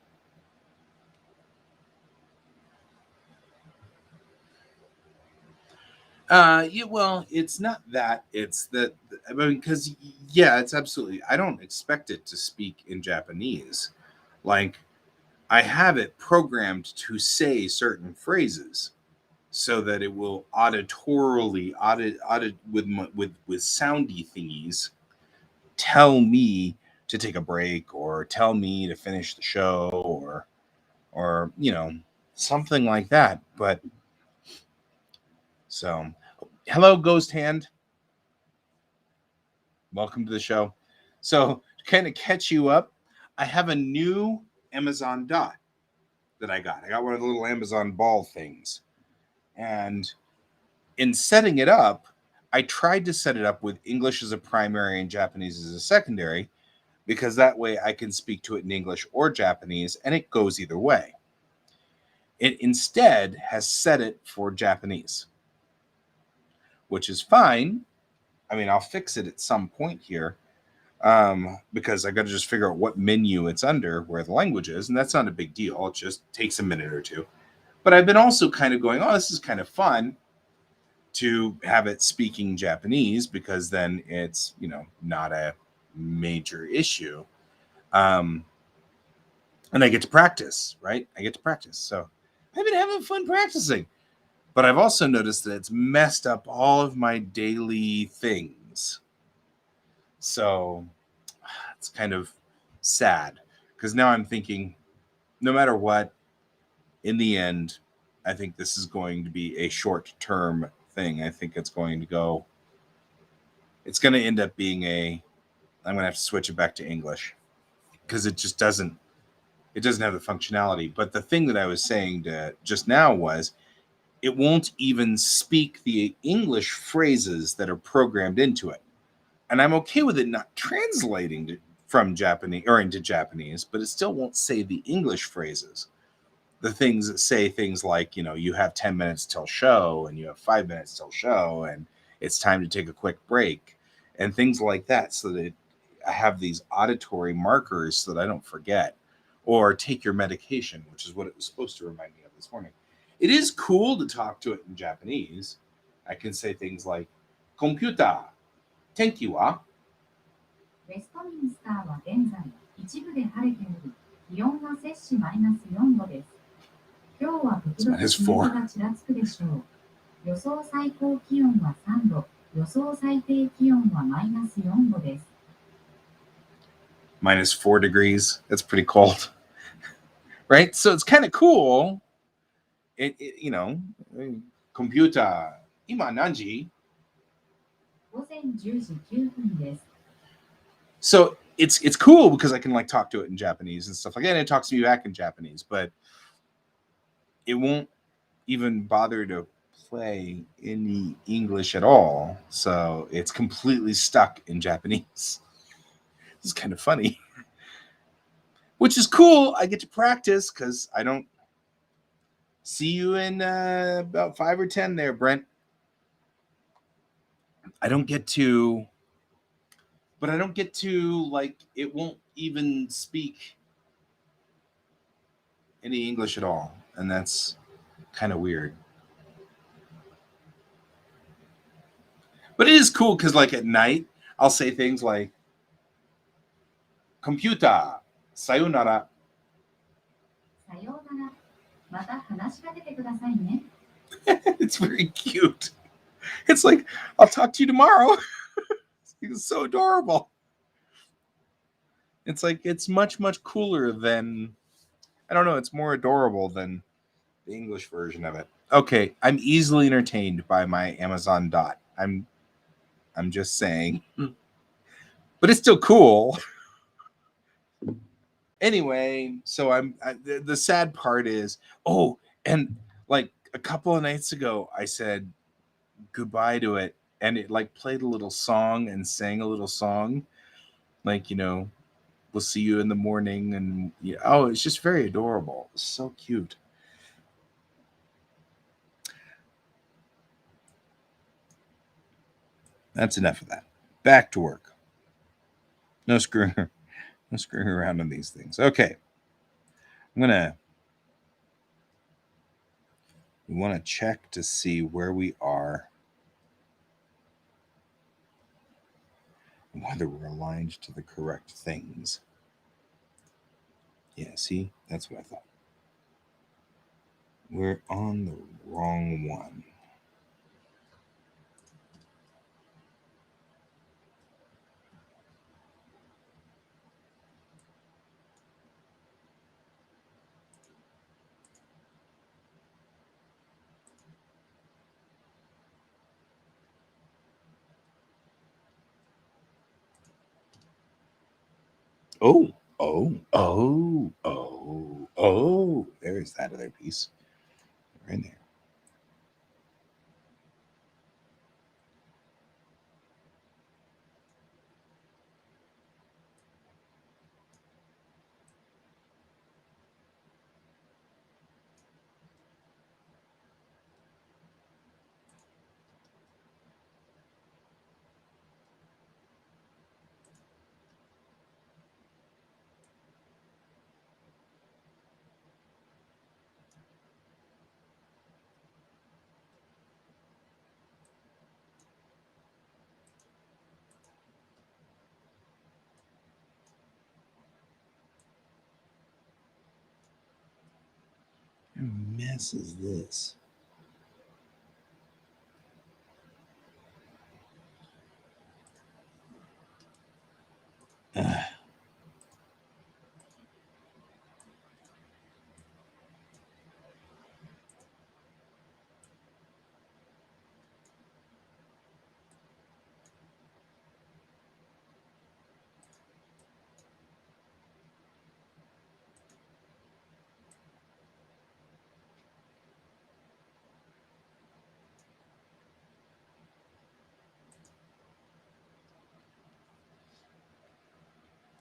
Yeah, well, it's not that. It's that, I mean, because, yeah, it's absolutely, I don't expect it to speak in Japanese. Like, I have it programmed to say certain phrases so that it will auditorily, with soundy thingies, tell me to take a break or tell me to finish the show or something like that. But so, hello, Ghost Hand. Welcome to the show. So, to kind of catch you up, I have a new Amazon Dot that I got. I got one of the little Amazon ball things. And in setting it up, I tried to set it up with English as a primary and Japanese as a secondary, because that way I can speak to it in English or Japanese and it goes either way. It instead has set it for Japanese, which is fine. I mean, I'll fix it at some point here, because I got to just figure out what menu it's under, where the language is, and that's not a big deal. It just takes a minute or two. But I've been also kind of going, oh, this is kind of fun to have it speaking Japanese, because then it's, not a major issue. And I get to practice, right? I get to practice. So I've been having fun practicing. But I've also noticed that it's messed up all of my daily things. So it's kind of sad, because now I'm thinking, no matter what, in the end, I think this is going to be a short-term thing. I think it's going to end up being I'm going to have to switch it back to English, because it doesn't have the functionality. But the thing that I was saying just now was, it won't even speak the English phrases that are programmed into it. And I'm okay with it not translating from Japanese or into Japanese, but it still won't say the English phrases. The things that say things like, you have 10 minutes till show, and you have 5 minutes till show, and it's time to take a quick break, and things like that, so that I have these auditory markers so that I don't forget. Or take your medication, which is what it was supposed to remind me of this morning. It is cool to talk to it in Japanese. I can say things like, Computer, tenki wa? ウェストミンスターは現在、一部で晴れており、気温は摂氏マイナス4度です。今日は時々日がちらつくでしょう。予想最高気温は3度、予想最低気温はマイナス4度です。Minus 4 degrees. That's pretty cold. Right? So it's kind of cool. Computer, ima nanji? 午前10時9分です。So it's cool because I can talk to it in Japanese and stuff like that. And it talks to me back in Japanese, but it won't even bother to play any English at all. So it's completely stuck in Japanese. It's kind of funny, which is cool. I get to practice because I don't see you in about 5 or 10 there, Brent. I don't get to, it won't even speak any English at all. And that's kind of weird. But it is cool because, at night, I'll say things like, Computer, sayonara. さようなら。また話しかけてくださいね。It's very cute. It's like, I'll talk to you tomorrow. It's so adorable. It's like, it's much, much cooler than, I don't know, it's more adorable than the English version of it. Okay, I'm easily entertained by my Amazon Dot. I'm just saying. But it's still cool. Anyway, so the sad part is, and a couple of nights ago, I said goodbye to it, and it played a little song and sang a little song, we'll see you in the morning, and it's just very adorable. It's so cute. That's enough of that. Back to work. No screwing around on these things. Okay. We want to check to see where we are and whether we're aligned to the correct things. Yeah, see? That's what I thought. We're on the wrong one. Oh. There's that other piece. Right there. What mess is this?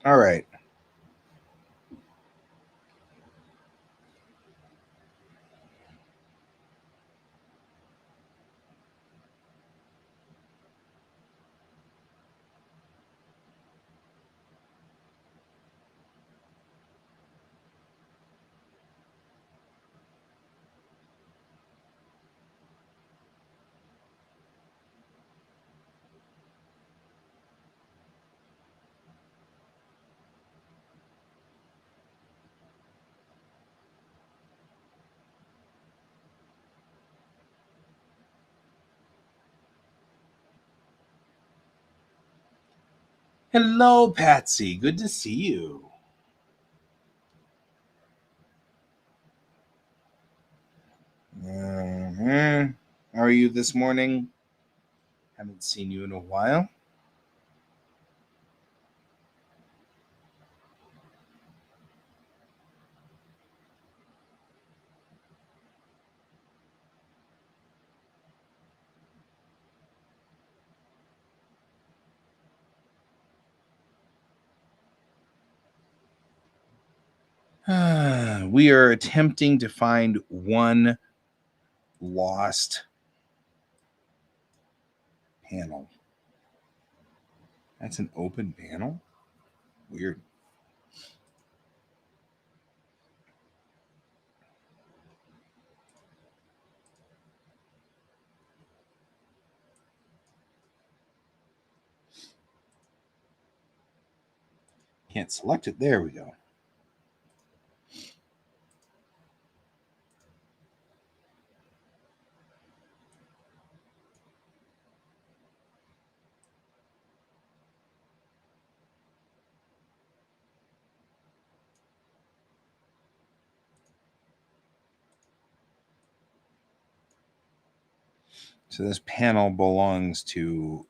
All right. Hello, Patsy. Good to see you. How are you this morning? Haven't seen you in a while. We are attempting to find one lost panel. That's an open panel? Weird. Can't select it. There we go. So this panel belongs to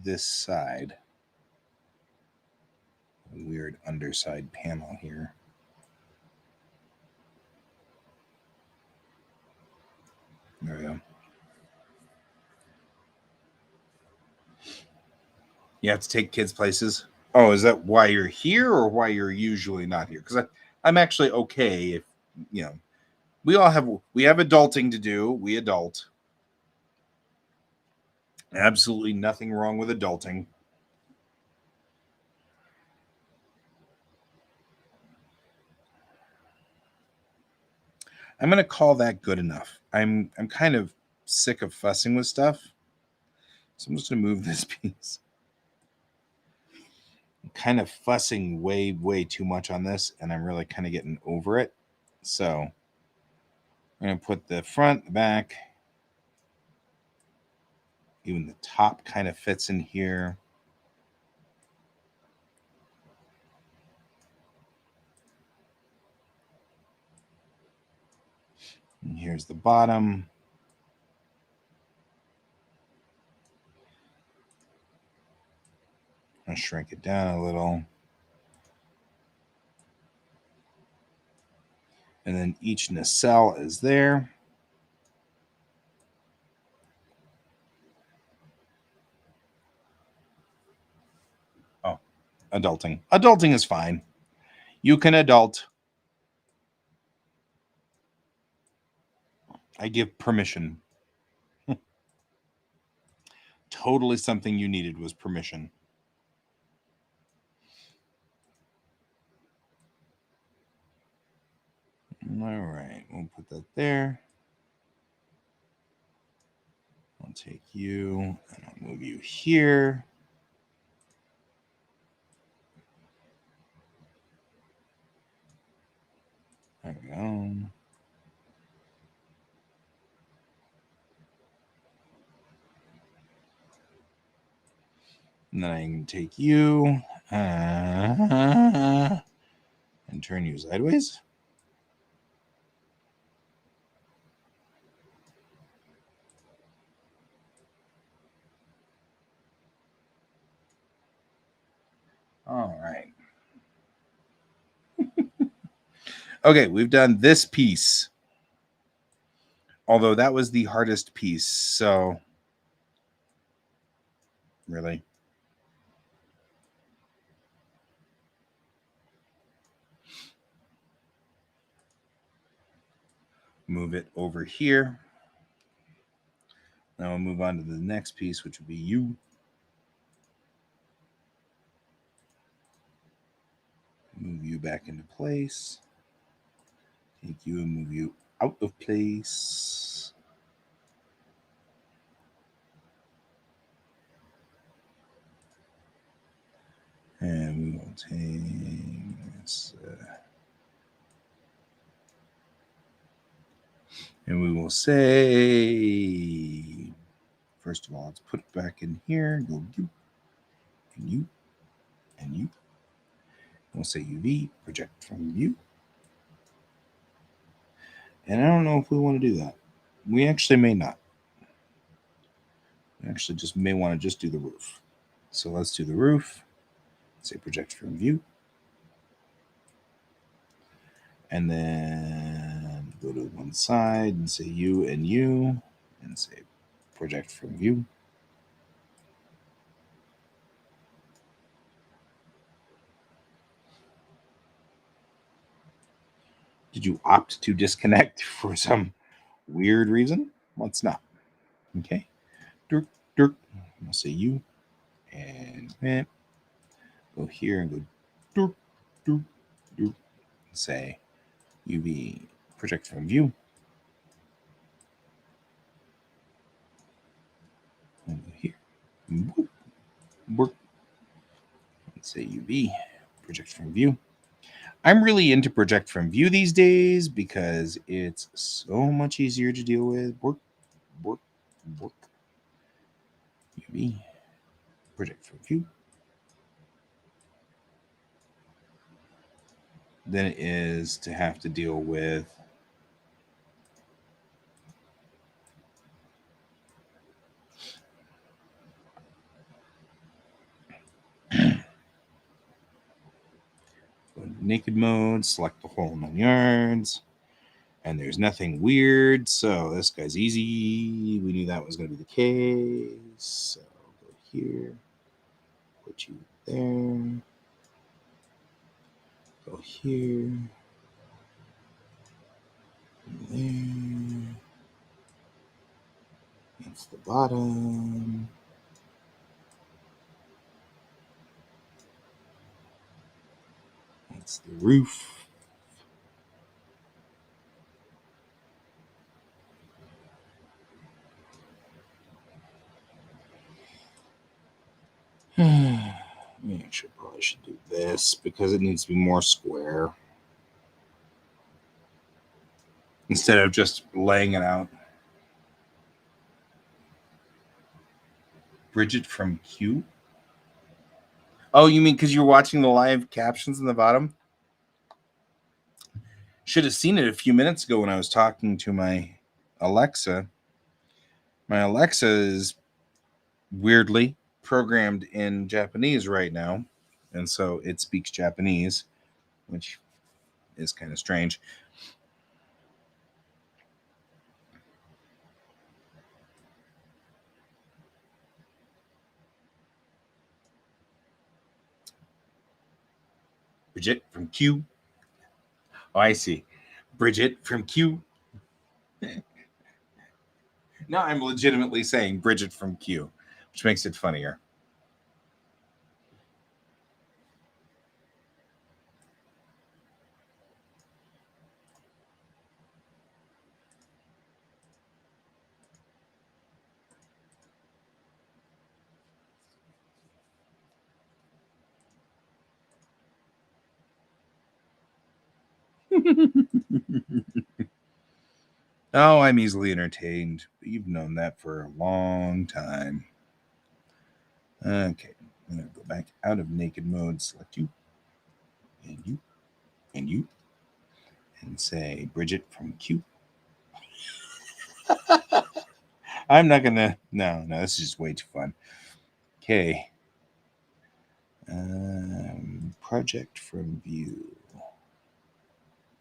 this side. Weird underside panel here. There we go. You have to take kids places. Oh, is that why you're here or why you're usually not here? Because I'm actually okay if, you know, we have adulting to do. We adult. Absolutely nothing wrong with adulting. I'm going to call that good enough. I'm kind of sick of fussing with stuff. So I'm just going to move this piece. I'm kind of fussing way too much on this, and I'm really kind of getting over it. So I'm going to put the front, the back, even the top kind of fits in here. And here's the bottom. I'll shrink it down a little. And then each nacelle is there. Oh, adulting. Adulting is fine. You can adult. I give permission. Totally something you needed was permission. All right, we'll put that there. I'll take you and I'll move you here. There we go. And then I can take you and turn you sideways. All right. Okay, we've done this piece. Although that was the hardest piece, so really. Move it over here. Now we'll move on to the next piece, which would be you. Move you back into place. Take you and move you out of place. And we will take this. And we will say, first of all, let's put it back in here. Go you, and you, and you. We'll say UV, project from view. And I don't know if we want to do that. We actually may not. We actually just may want to just do the roof. So let's do the roof. Say project from view. And then go to one side and say you, and say project from view. Did you opt to disconnect for some weird reason? Let's not. Okay. Dirk, dirk. I'll say you. And go here and go dirk, dirk, dirk. Say UV project from view. And go here. Boop, boop. And say UV project from view. I'm really into project from view these days because it's so much easier to deal with. Work. UV project from view. Than it is to have to deal with naked mode, select the whole 9 yards, and there's nothing weird, so this guy's easy. We knew that was going to be the case. So go here, put you there, go here, there. That's the bottom. That's the roof. Probably should do this because it needs to be more square instead of just laying it out. Bridget from Q. Oh, you mean because you're watching the live captions in the bottom? Should have seen it a few minutes ago when I was talking to my Alexa. My Alexa is weirdly programmed in Japanese right now, and so it speaks Japanese, which is kind of strange. Bridget from Q. Oh, I see. Bridget from Q. Now I'm legitimately saying Bridget from Q, which makes it funnier. Oh, I'm easily entertained. You've known that for a long time. Okay, I'm going to go back out of naked mode, select you, and you, and say Bridget from Q. I'm not going to, no, this is just way too fun. Okay. Project from view.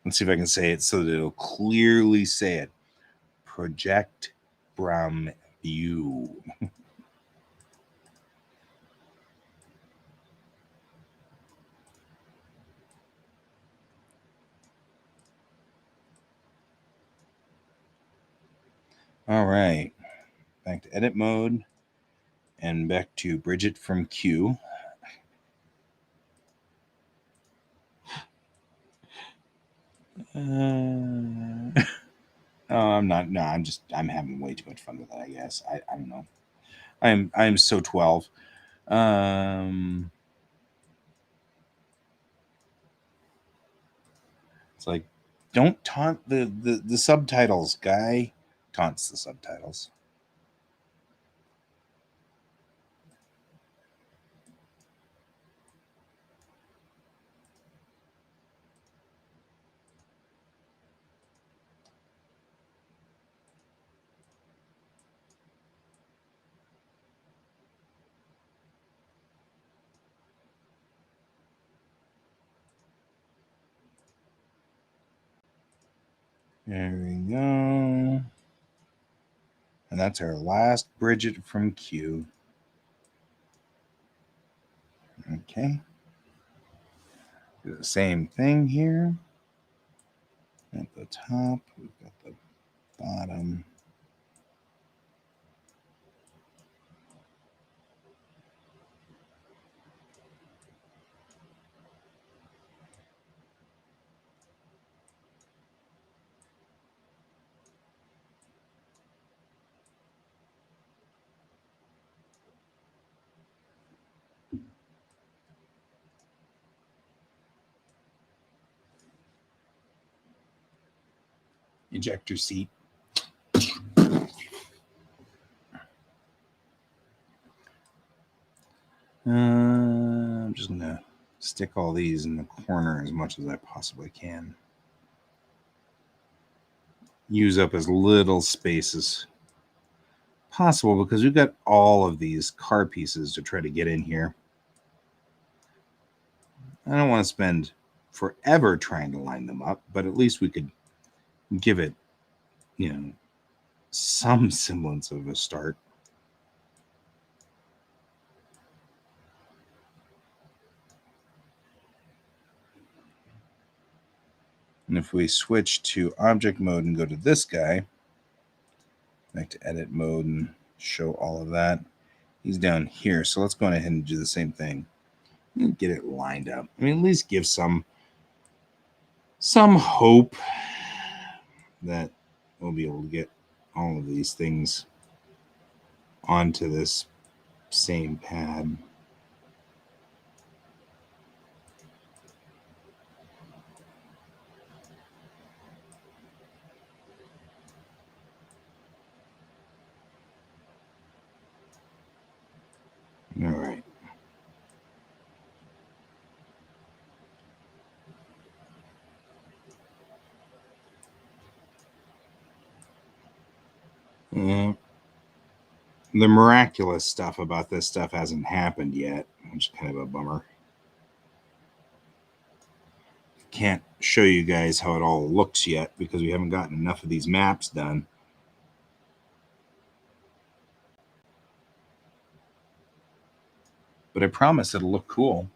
Let's see if I can say it so that it'll clearly say it. Project from view. All right. Back to edit mode and back to Bridget from Q. Oh, I'm not. No, I'm having way too much fun with it, I guess. I don't know. I'm so 12. It's like, don't taunt the subtitles, guy. Taunts the subtitles. There we go. And that's our last Bridget from Q. Okay. Do the same thing here. At the top, we've got the bottom. Ejector seat. I'm just gonna stick all these in the corner as much as I possibly can. Use up as little space as possible because we've got all of these car pieces to try to get in here. I don't want to spend forever trying to line them up, but at least we could give it, some semblance of a start. And if we switch to object mode and go to this guy, back to edit mode and show all of that, he's down here. So let's go ahead and do the same thing and get it lined up. I mean, at least give some some hope that we'll be able to get all of these things onto this same pad. All right. Yeah. The miraculous stuff about this stuff hasn't happened yet, which is kind of a bummer. Can't show you guys how it all looks yet because we haven't gotten enough of these maps done. But I promise it'll look cool.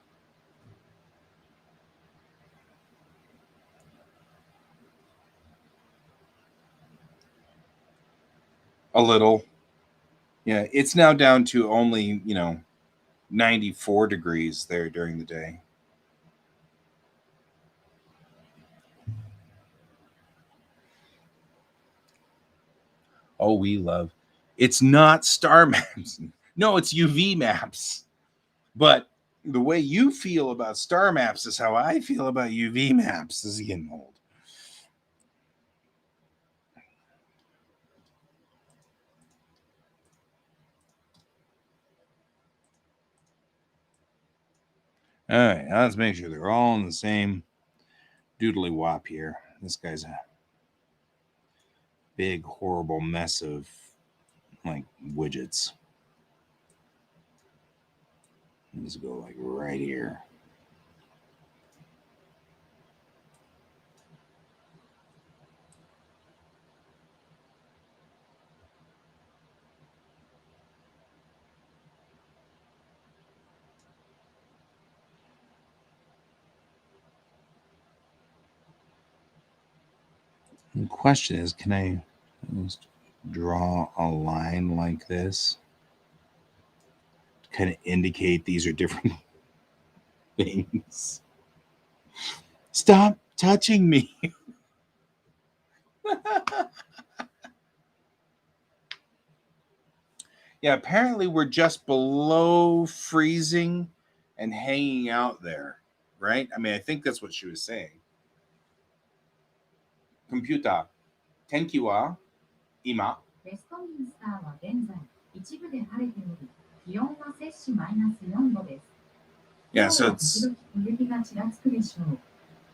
A little. Yeah, it's now down to only, 94 degrees there during the day. Oh, we love. It's not star maps. No, it's UV maps. But the way you feel about star maps is how I feel about UV maps. This is getting old. All right, now let's make sure they're all in the same doodly wop here. This guy's a big, horrible mess of like widgets. Let's go like right here. The question is, can I just draw a line like this to kind of indicate these are different things? Stop touching me. Yeah, apparently we're just below freezing and hanging out there, right? I mean, I think that's what she was saying. Computer, tenki wa ima. ウェストミンスターは現在、一部で晴れており、気温は摂氏マイナス4度です。 Yeah, so 今日は it's 時々小雪がちらつくでしょう。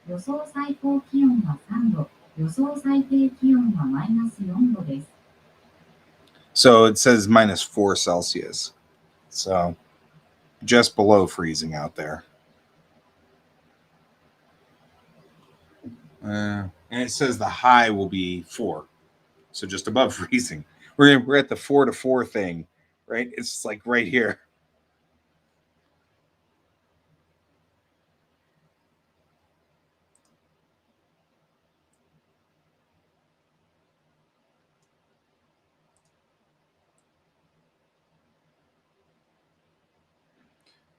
予想最高気温は3度、予想最低気温はマイナス4度です。 so it says -4 Celsius. So just below freezing out there. And it says the high will be 4. So just above freezing. We're at the 4 to 4 thing, right? It's like right here.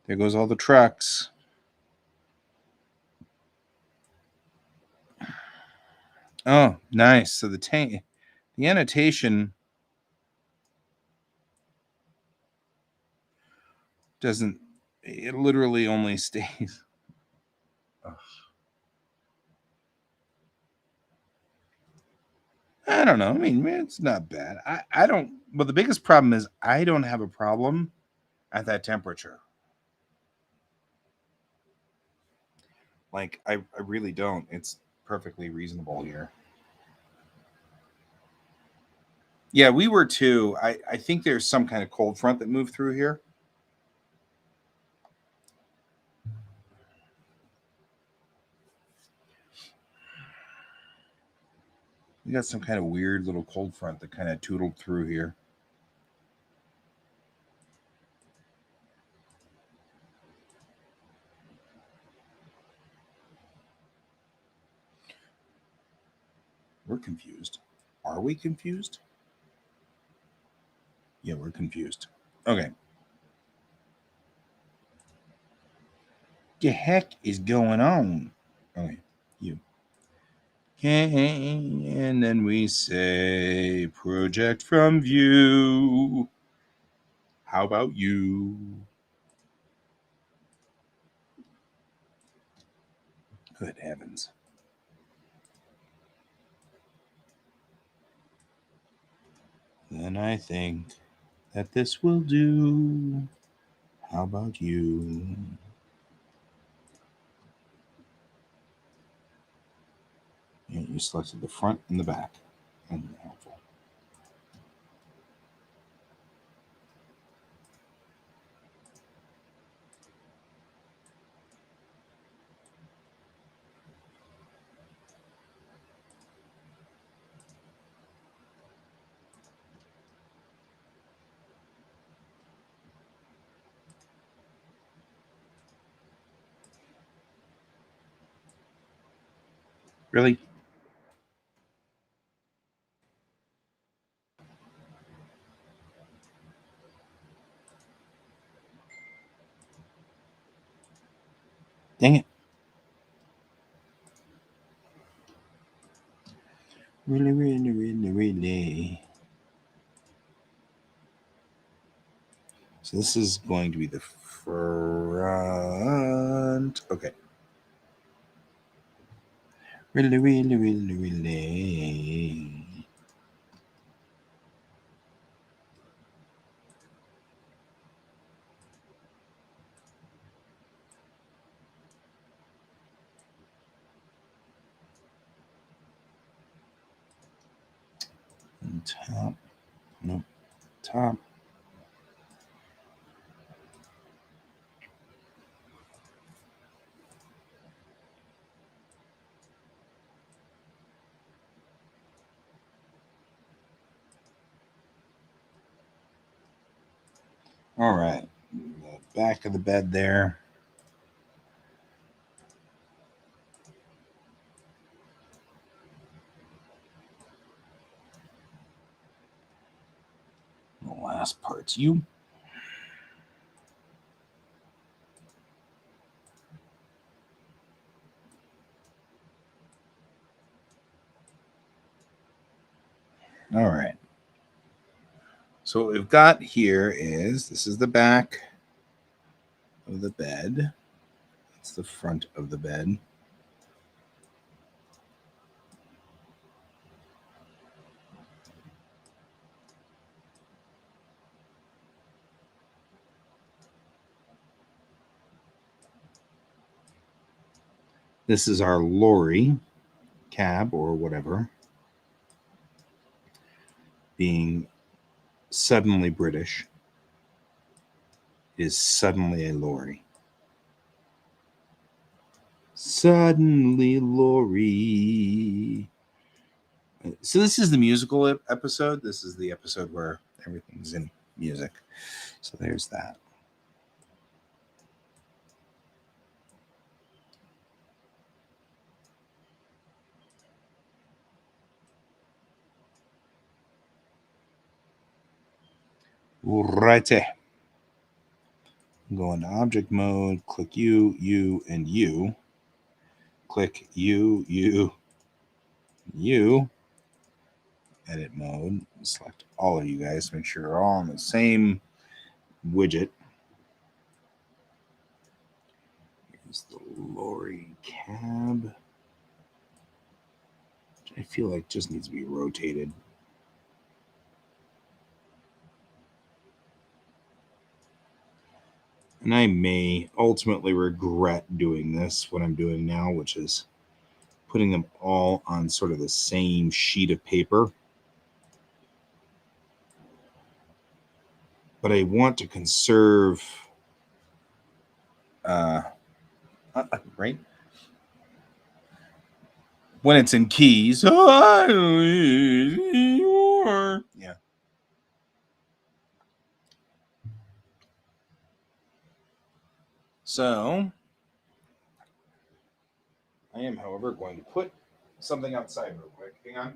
There goes all the trucks. Oh, nice. So the annotation doesn't, it literally only stays. Ugh. I don't know. I mean, it's not bad. I don't, but the biggest problem is I don't have a problem at that temperature. Like, I really don't. It's perfectly reasonable here. Yeah, we were too. I think there's some kind of cold front that moved through here. We got some kind of weird little cold front that kind of tootled through here. We're confused. Are we confused? Yeah, we're confused. Okay. The heck is going on? Okay, you. And then we say project from view. How about you? Good heavens. Then I think that this will do. How about you? And you selected the front and the back. And helpful. Really? Dang it. Really. So this is going to be the front. Okay. Really. And top. Nope. Top. All right. The back of the bed there. The last part's you. All right. So what we've got here is this is the back of the bed. It's the front of the bed. This is our lorry cab or whatever. Being suddenly British is suddenly a lorry. Suddenly lorry. So this is the musical episode. This is the episode where everything's in music. So there's that. Righty. Go into object mode, click you, and you. Click you. Edit mode. Select all of you guys. Make sure you're all on the same widget. Here's the lorry cab. Which I feel like just needs to be rotated. And I may ultimately regret doing this, what I'm doing now, which is putting them all on sort of the same sheet of paper. But I want to conserve, right? When it's in keys. Yeah. So I am, however, going to put something outside real quick. Hang on.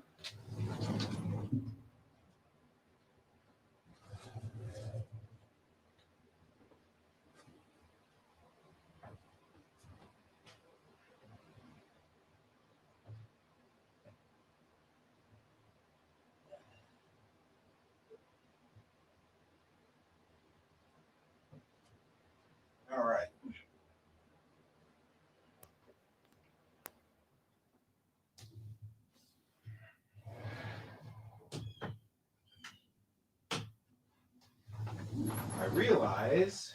realize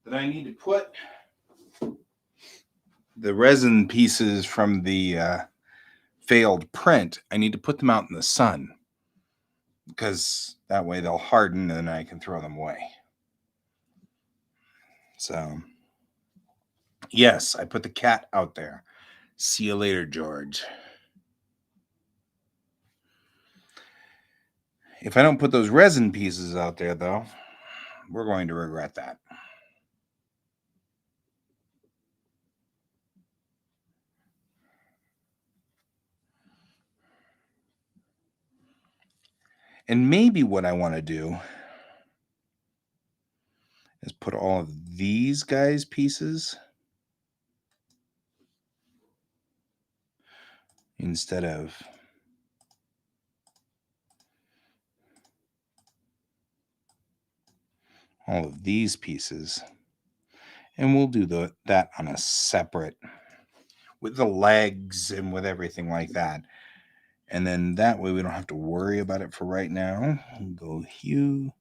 that I need to put the resin pieces from the failed print, I need to put them out in the sun because that way they'll harden and I can throw them away. So, yes, I put the cat out there. See you later, George. If I don't put those resin pieces out there, though, we're going to regret that. And maybe what I want to do is put all of these guys' pieces instead of all of these pieces. And we'll do that on a separate, with the legs and with everything like that. And then that way we don't have to worry about it for right now. We'll go you,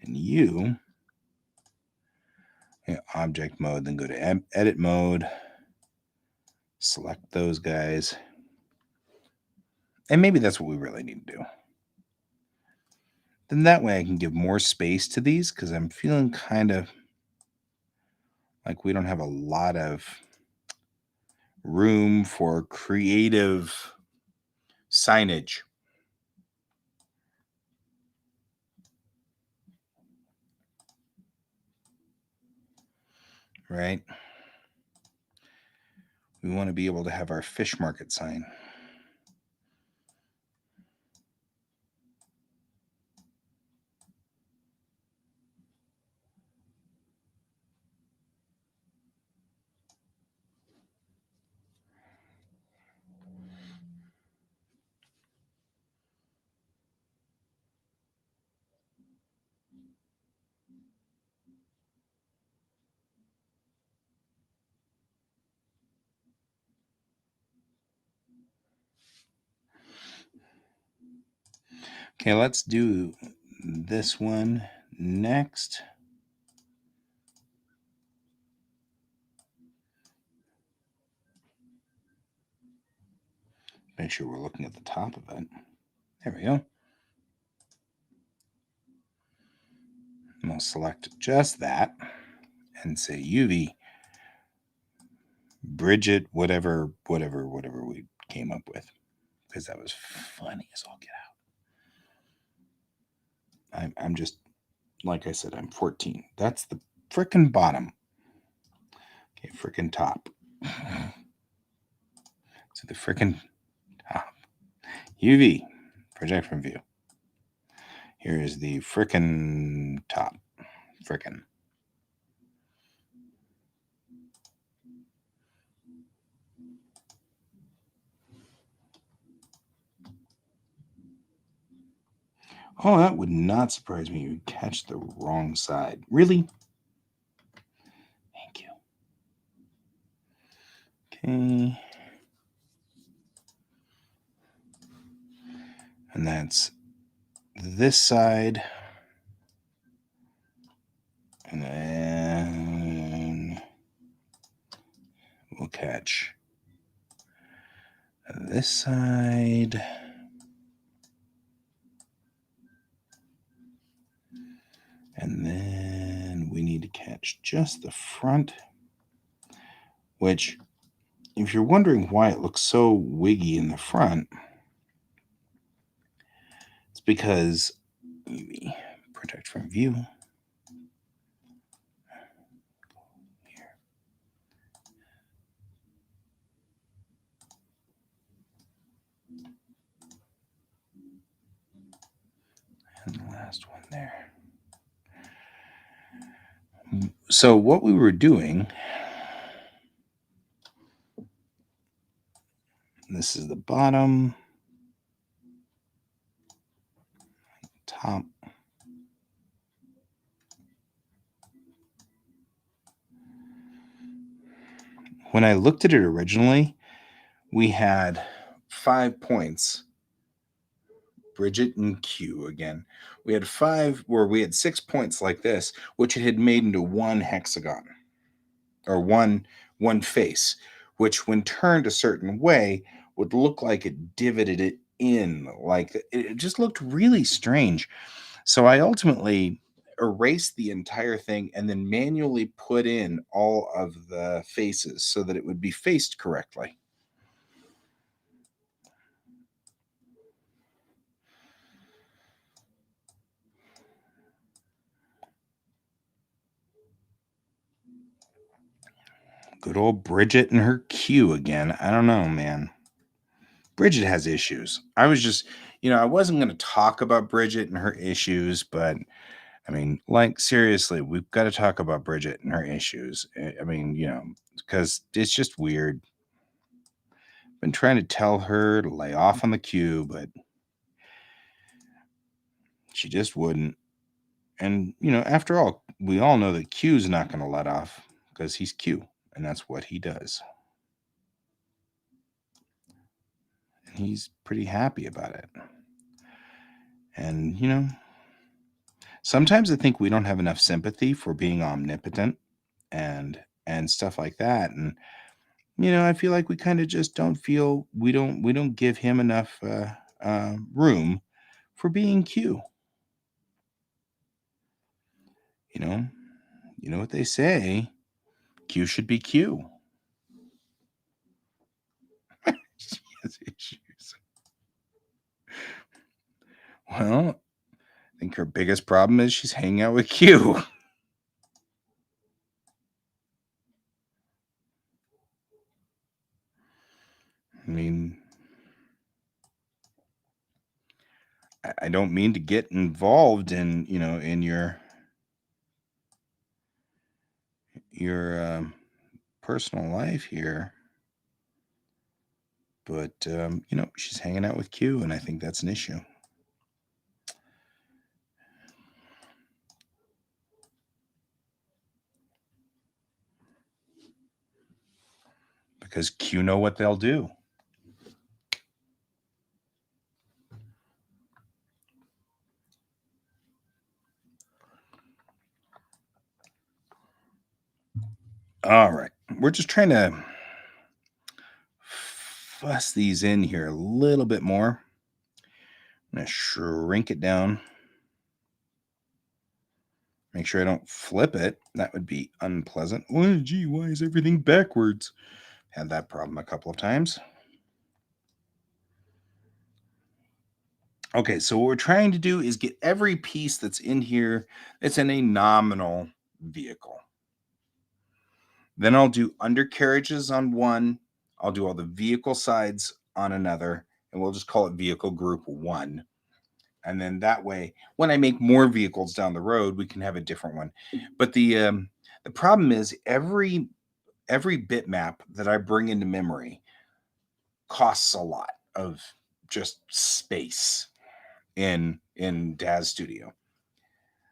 and you. Object mode, then go to edit mode. Select those guys. And maybe that's what we really need to do. Then that way I can give more space to these because I'm feeling kind of like we don't have a lot of room for creative signage. Right? We want to be able to have our fish market sign. Okay, let's do this one next. Make sure we're looking at the top of it. There we go. And we'll select just that and say UV, Bridget, whatever we came up with. Because that was funny as all get out. I'm just, like I said, I'm 14. That's the frickin' bottom. Okay, frickin' top. So the frickin' top. UV, project from view. Here is the frickin' top. Frickin'. Oh, that would not surprise me. You would catch the wrong side. Really? Thank you. Okay. And that's this side. And then we'll catch this side. And then we need to catch just the front, which, if you're wondering why it looks so wiggy in the front, it's because UV, protect from view. Here. And the last one there. So what we were doing, this is the bottom, top, when I looked at it originally, we had 5 points Bridget and Q again. We had 6 points like this, which it had made into one hexagon, or one face, which when turned a certain way would look like it divoted it in. Like it just looked really strange. So I ultimately erased the entire thing and then manually put in all of the faces so that it would be faced correctly. Good old Bridget and her Q again. I don't know, man. Bridget has issues. I was just, I wasn't going to talk about Bridget and her issues, but I mean, like, seriously, we've got to talk about Bridget and her issues. I mean, because it's just weird. Been trying to tell her to lay off on the Q, but she just wouldn't. And, after all, we all know that Q's not going to let off because he's Q, and that's what he does. And he's pretty happy about it. And, sometimes I think we don't have enough sympathy for being omnipotent and stuff like that. And, I feel like we kind of just we don't give him enough room for being Q. You know what they say, Q should be Q. She has issues. Well, I think her biggest problem is she's hanging out with Q. I mean, I don't mean to get involved in, in your personal life here. But, she's hanging out with Q, and I think that's an issue. Because Q know what they'll do. All right. We're just trying to fuss these in here a little bit more. I'm going to shrink it down. Make sure I don't flip it. That would be unpleasant. Oh, gee, why is everything backwards? Had that problem a couple of times. Okay, so what we're trying to do is get every piece that's in here that's in a nominal vehicle. Then I'll do undercarriages on one. I'll do all the vehicle sides on another, and we'll just call it vehicle group 1. And then that way, when I make more vehicles down the road, we can have a different one. But the problem is every bitmap that I bring into memory costs a lot of just space in Daz Studio.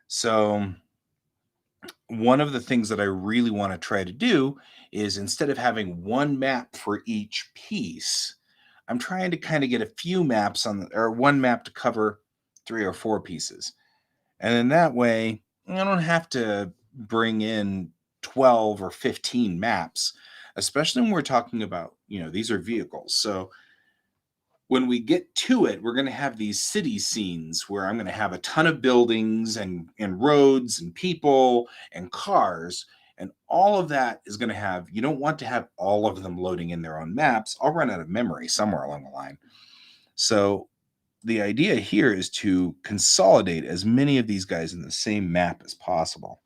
So one of the things that I really want to try to do is, instead of having one map for each piece, I'm trying to kind of get a few maps or one map to cover 3 or 4 pieces. And then that way, I don't have to bring in 12 or 15 maps, especially when we're talking about, these are vehicles. So when we get to it, we're going to have these city scenes where I'm going to have a ton of buildings and roads and people and cars. And all of that is going to have, you don't want to have all of them loading in their own maps. I'll run out of memory somewhere along the line. So the idea here is to consolidate as many of these guys in the same map as possible.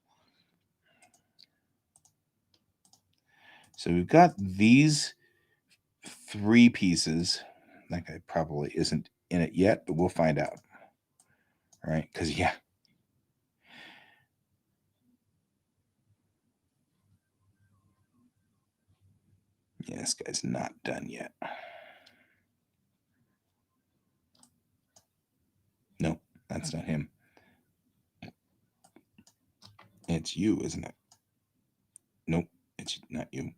So we've got these 3 pieces. That guy probably isn't in it yet, but we'll find out. All right, because yeah. Yeah, this guy's not done yet. Nope, that's not him. It's you, isn't it? Nope, it's not you.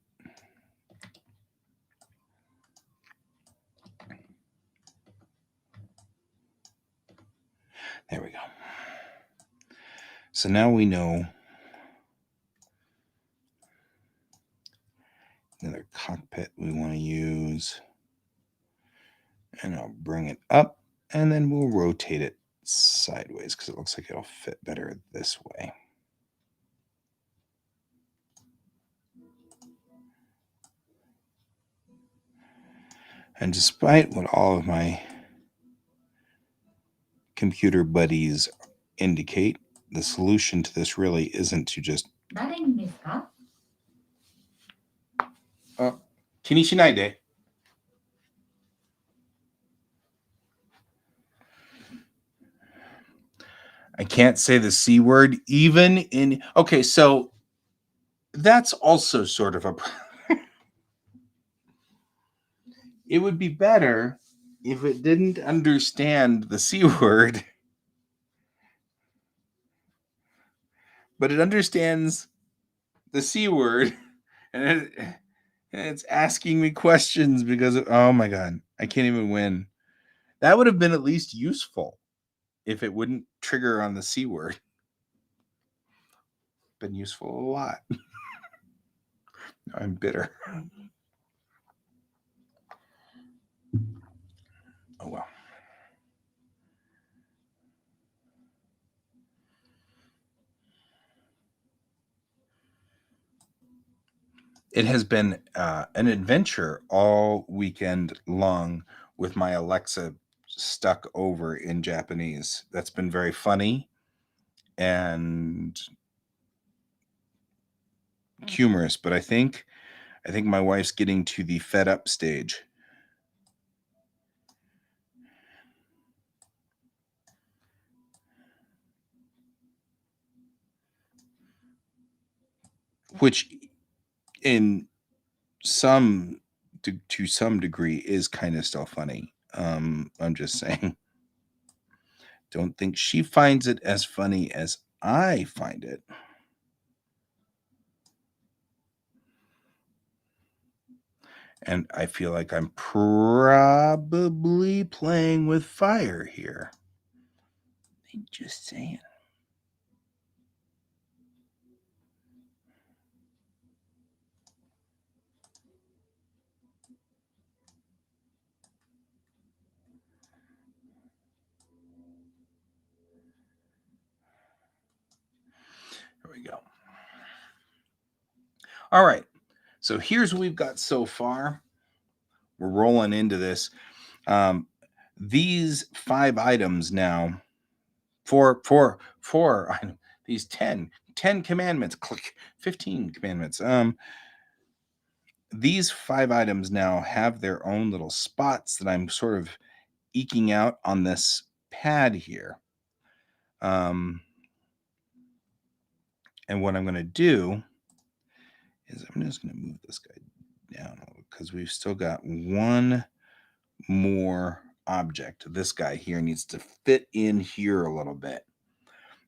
There we go. So now we know another cockpit we want to use. And I'll bring it up, and then we'll rotate it sideways because it looks like it'll fit better this way. And despite what all of my computer buddies indicate, the solution to this really isn't to just 誰にですか？ 気にしないで. I can't say the C word even in. Okay, so that's also sort of a. It would be better if it didn't understand the C word, but it understands the C word, and it's asking me questions because of, oh my God, I can't even win. That would have been at least useful if it wouldn't trigger on the C word. Been useful a lot. I'm bitter. Oh well. It has been an adventure all weekend long with my Alexa stuck over in Japanese. That's been very funny and humorous, but I think my wife's getting to the fed up stage. Which in to some degree is kind of still funny. I'm just saying. Don't think she finds it as funny as I find it. And I feel like I'm probably playing with fire here. I'm just saying. There we go. All right. So here's what we've got so far. We're rolling into this. These 5 items now, four these 10 commandments, click, 15 commandments. These 5 items now have their own little spots that I'm sort of eking out on this pad here. And what I'm going to do is I'm just going to move this guy down because we've still got one more object. This guy here needs to fit in here a little bit.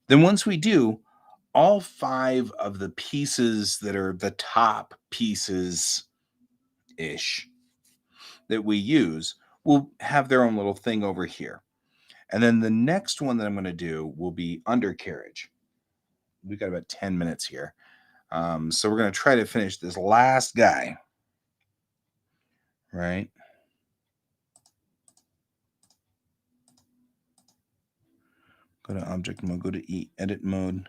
Then once we do, all 5 of the pieces that are the top pieces-ish that we use will have their own little thing over here. And then the next one that I'm going to do will be undercarriage. We've got about 10 minutes here. So we're going to try to finish this last guy. Right? Go to object mode, go to edit mode.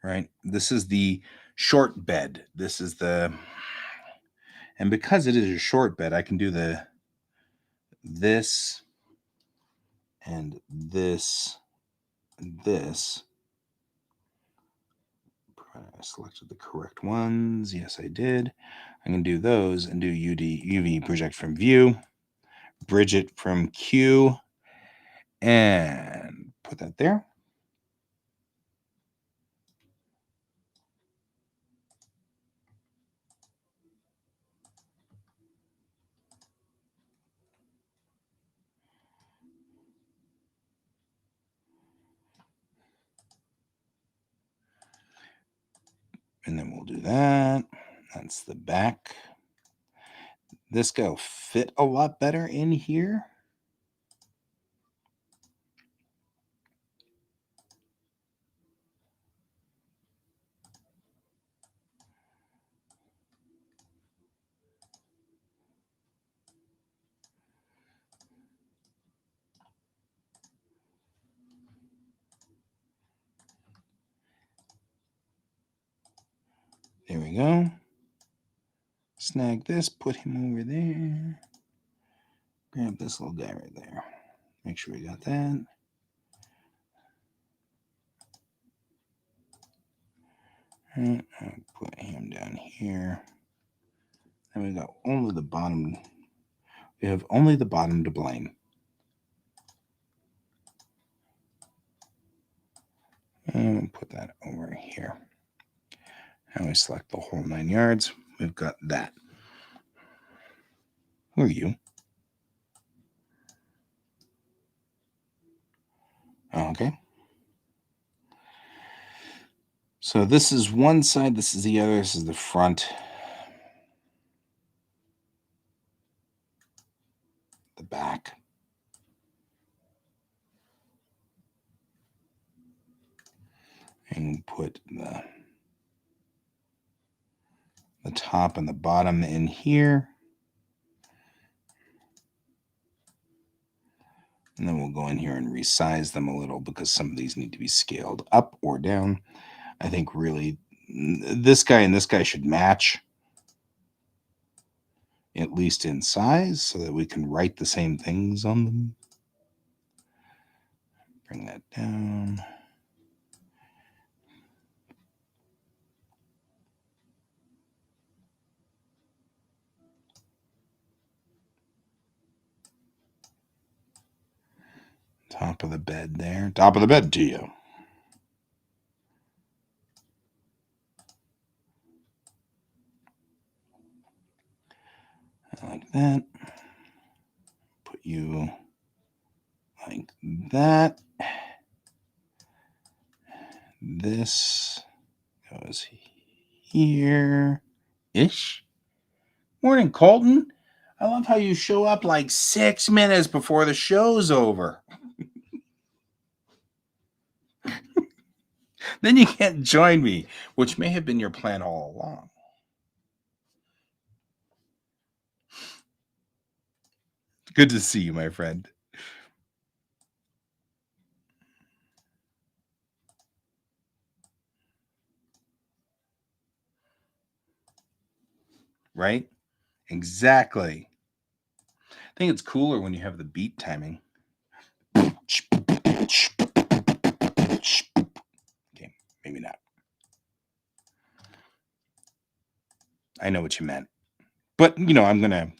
Right? This is the short bed. This is the, and because it is a short bed, I can do this and this and this. I selected the correct ones. Yes, I did. I'm going to do those and do UV project from view, bridge it from Q, and put that there. And then we'll do that. That's the back. This guy will fit a lot better in here. There we go. Snag this, put him over there. Grab this little guy right there. Make sure we got that. And I'll put him down here. And we got only the bottom. We have only the bottom to blame. And we'll put that over here. And we select the whole 9 yards. We've got that. Who are you? Okay. So this is one side, this is the other, this is the front. The back. And put the top and the bottom in here. And then we'll go in here and resize them a little because some of these need to be scaled up or down. I think really this guy and this guy should match, at least in size, so that we can write the same things on them. Bring that down. Top of the bed there. Top of the bed to you. Like that. Put you like that. This goes here-ish. Morning, Colton. I love how you show up like 6 minutes before the show's over. Then you can't join me, which may have been your plan all along. Good to see you, my friend. Right? Exactly. I think it's cooler when you have the beat timing. Okay, maybe not. I know what you meant. But, I'm going to,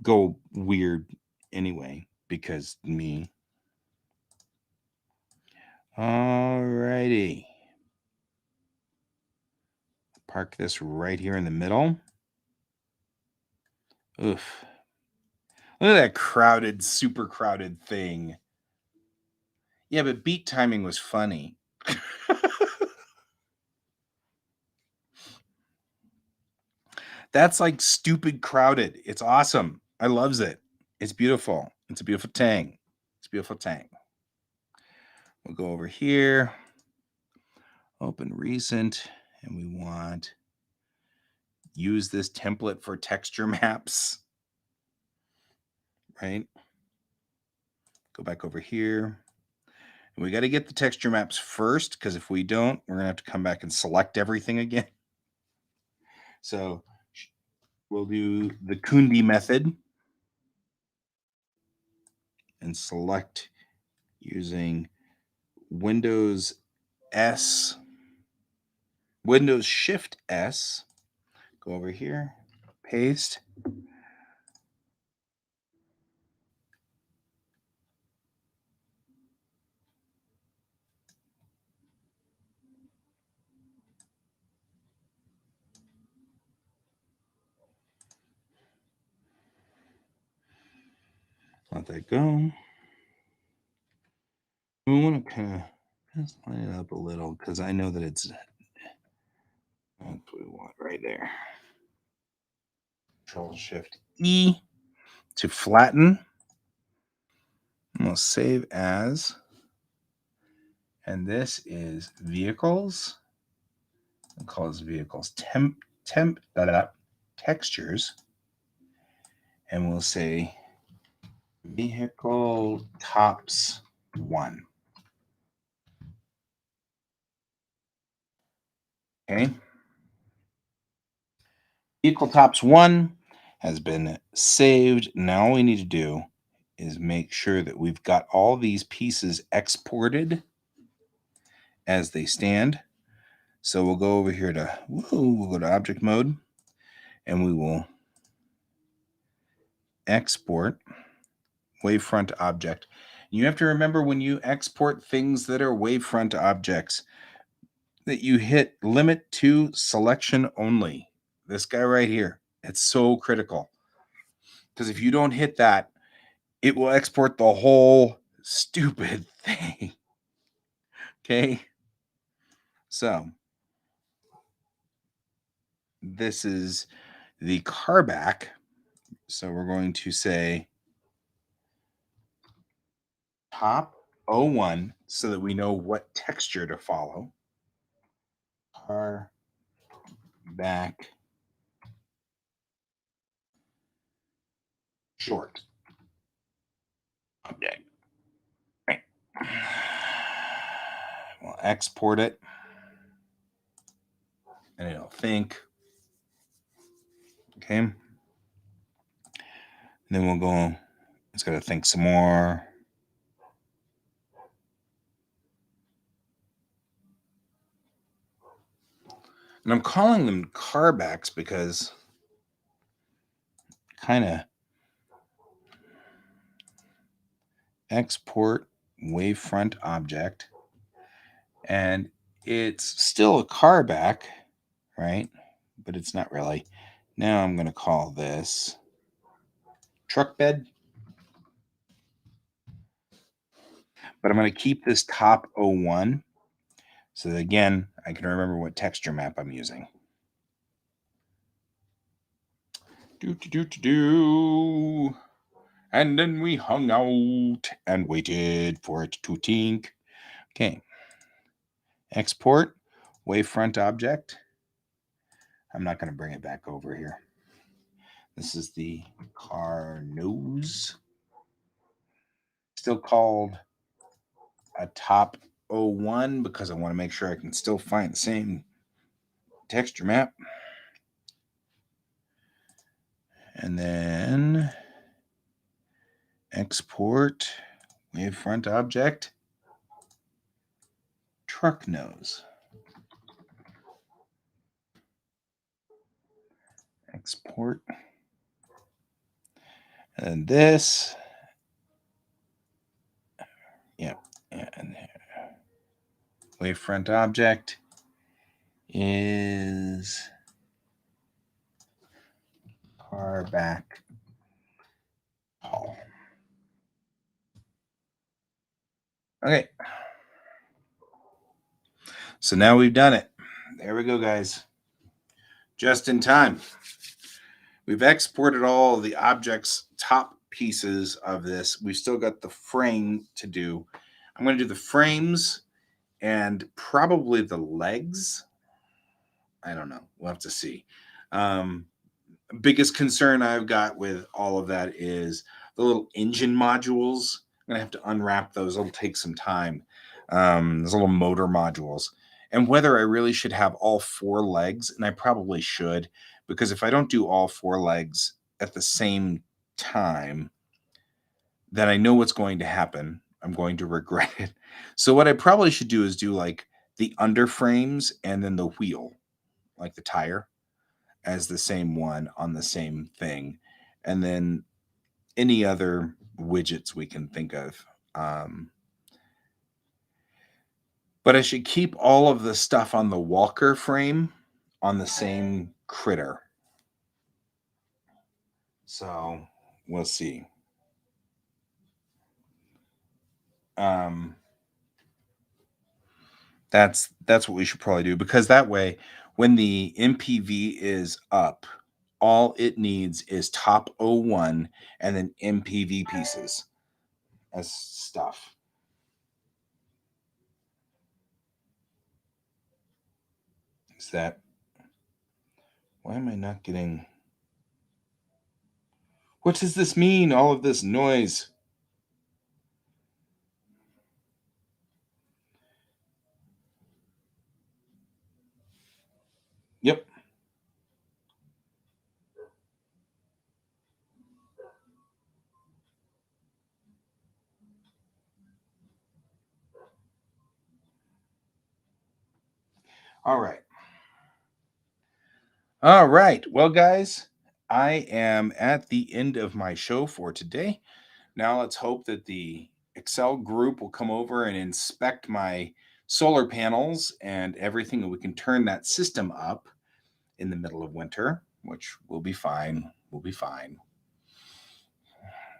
go weird anyway because me. Alrighty. Park this right here in the middle. Oof. Look at that crowded, super crowded thing. Yeah, but beat timing was funny. That's like stupid crowded. It's awesome. I loves it. It's beautiful. It's a beautiful tang. It's a beautiful tang. We'll go over here. Open recent. And we want use this template for texture maps. Right? Go back over here. And we got to get the texture maps first, because if we don't, we're going to have to come back and select everything again. So we'll do the Kundi method and select using Windows S, Windows Shift S. Go over here, paste. Let that go. We want to kind of just line it up a little because I know that it's That's what we want right there. Control-Shift-E to flatten. And we'll save as. And this is vehicles. We'll call this vehicles textures. And we'll say vehicle tops 1. Okay. Vehicle tops 1 has been saved. Now all we need to do is make sure that we've got all these pieces exported as they stand. So we'll go over here to, we'll go to object mode, and we will export wavefront object. You have to remember when you export things that are wavefront objects that you hit limit to selection only. This guy right here. It's so critical. Because if you don't hit that, it will export the whole stupid thing. Okay? So, this is the car back. So we're going to say top 01 so that we know what texture to follow. Car back short object. Right. We'll export it. And it'll think. Okay. And then we'll go, it's got to think some more. And I'm calling them carbacks because kind of export wavefront object. And it's still a carback, right? But it's not really. Now I'm going to call this truck bed. But I'm going to keep this top 01 so that, again, I can remember what texture map I'm using. And then we hung out and waited for it to tink. Okay. Export wavefront object. I'm not going to bring it back over here. This is the car nose. Still called a top 01 because I want to make sure I can still find the same texture map. And then export wavefront object truck nose. Export. And this. Yep. And wavefront object is car back tall. Okay. So now we've done it. There we go, guys. Just in time. We've exported all the objects, top pieces of this. We've still got the frame to do. I'm going to do the frames and probably the legs. I don't know. We'll have to see. Biggest concern I've got with all of that is the little engine modules. I'm going to have to unwrap those. It'll take some time. Those little motor modules. And whether I really should have all 4 legs, and I probably should, because if I don't do all 4 legs at the same time, then I know what's going to happen. I'm going to regret it. So what I probably should do is do like the underframes and then the wheel, like the tire, as the same one on the same thing. And then any other widgets we can think of. But I should keep all of the stuff on the walker frame on the same critter. So we'll see. That's what we should probably do, because that way when the MPV is up, all it needs is top 01 and then MPV pieces as stuff. Is that, why am I not getting, what does this mean, all of this noise? Yep. All right. All right. Well, guys, I am at the end of my show for today. Now let's hope that the Excel group will come over and inspect my solar panels and everything, and we can turn that system up in the middle of winter, which will be fine. We'll be fine.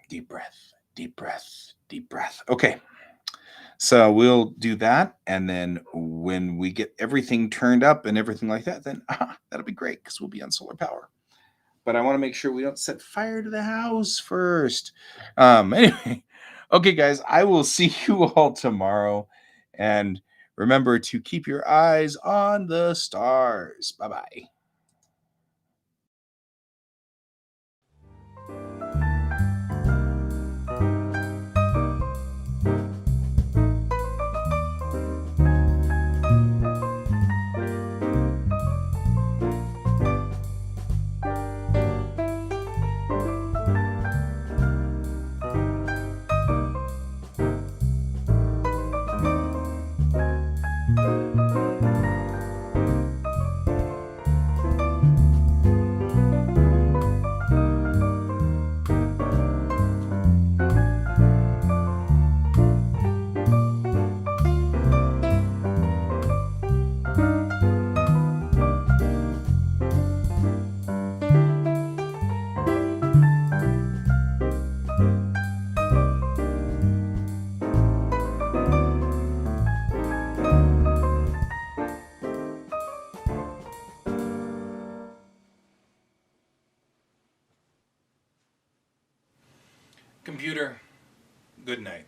Deep breath, deep breath, deep breath. Okay. So we'll do that. And then when we get everything turned up and everything like that, then that'll be great because we'll be on solar power. But I want to make sure we don't set fire to the house first. Anyway, okay, guys, I will see you all tomorrow. And remember to keep your eyes on the stars. Bye-bye. Computer, good night.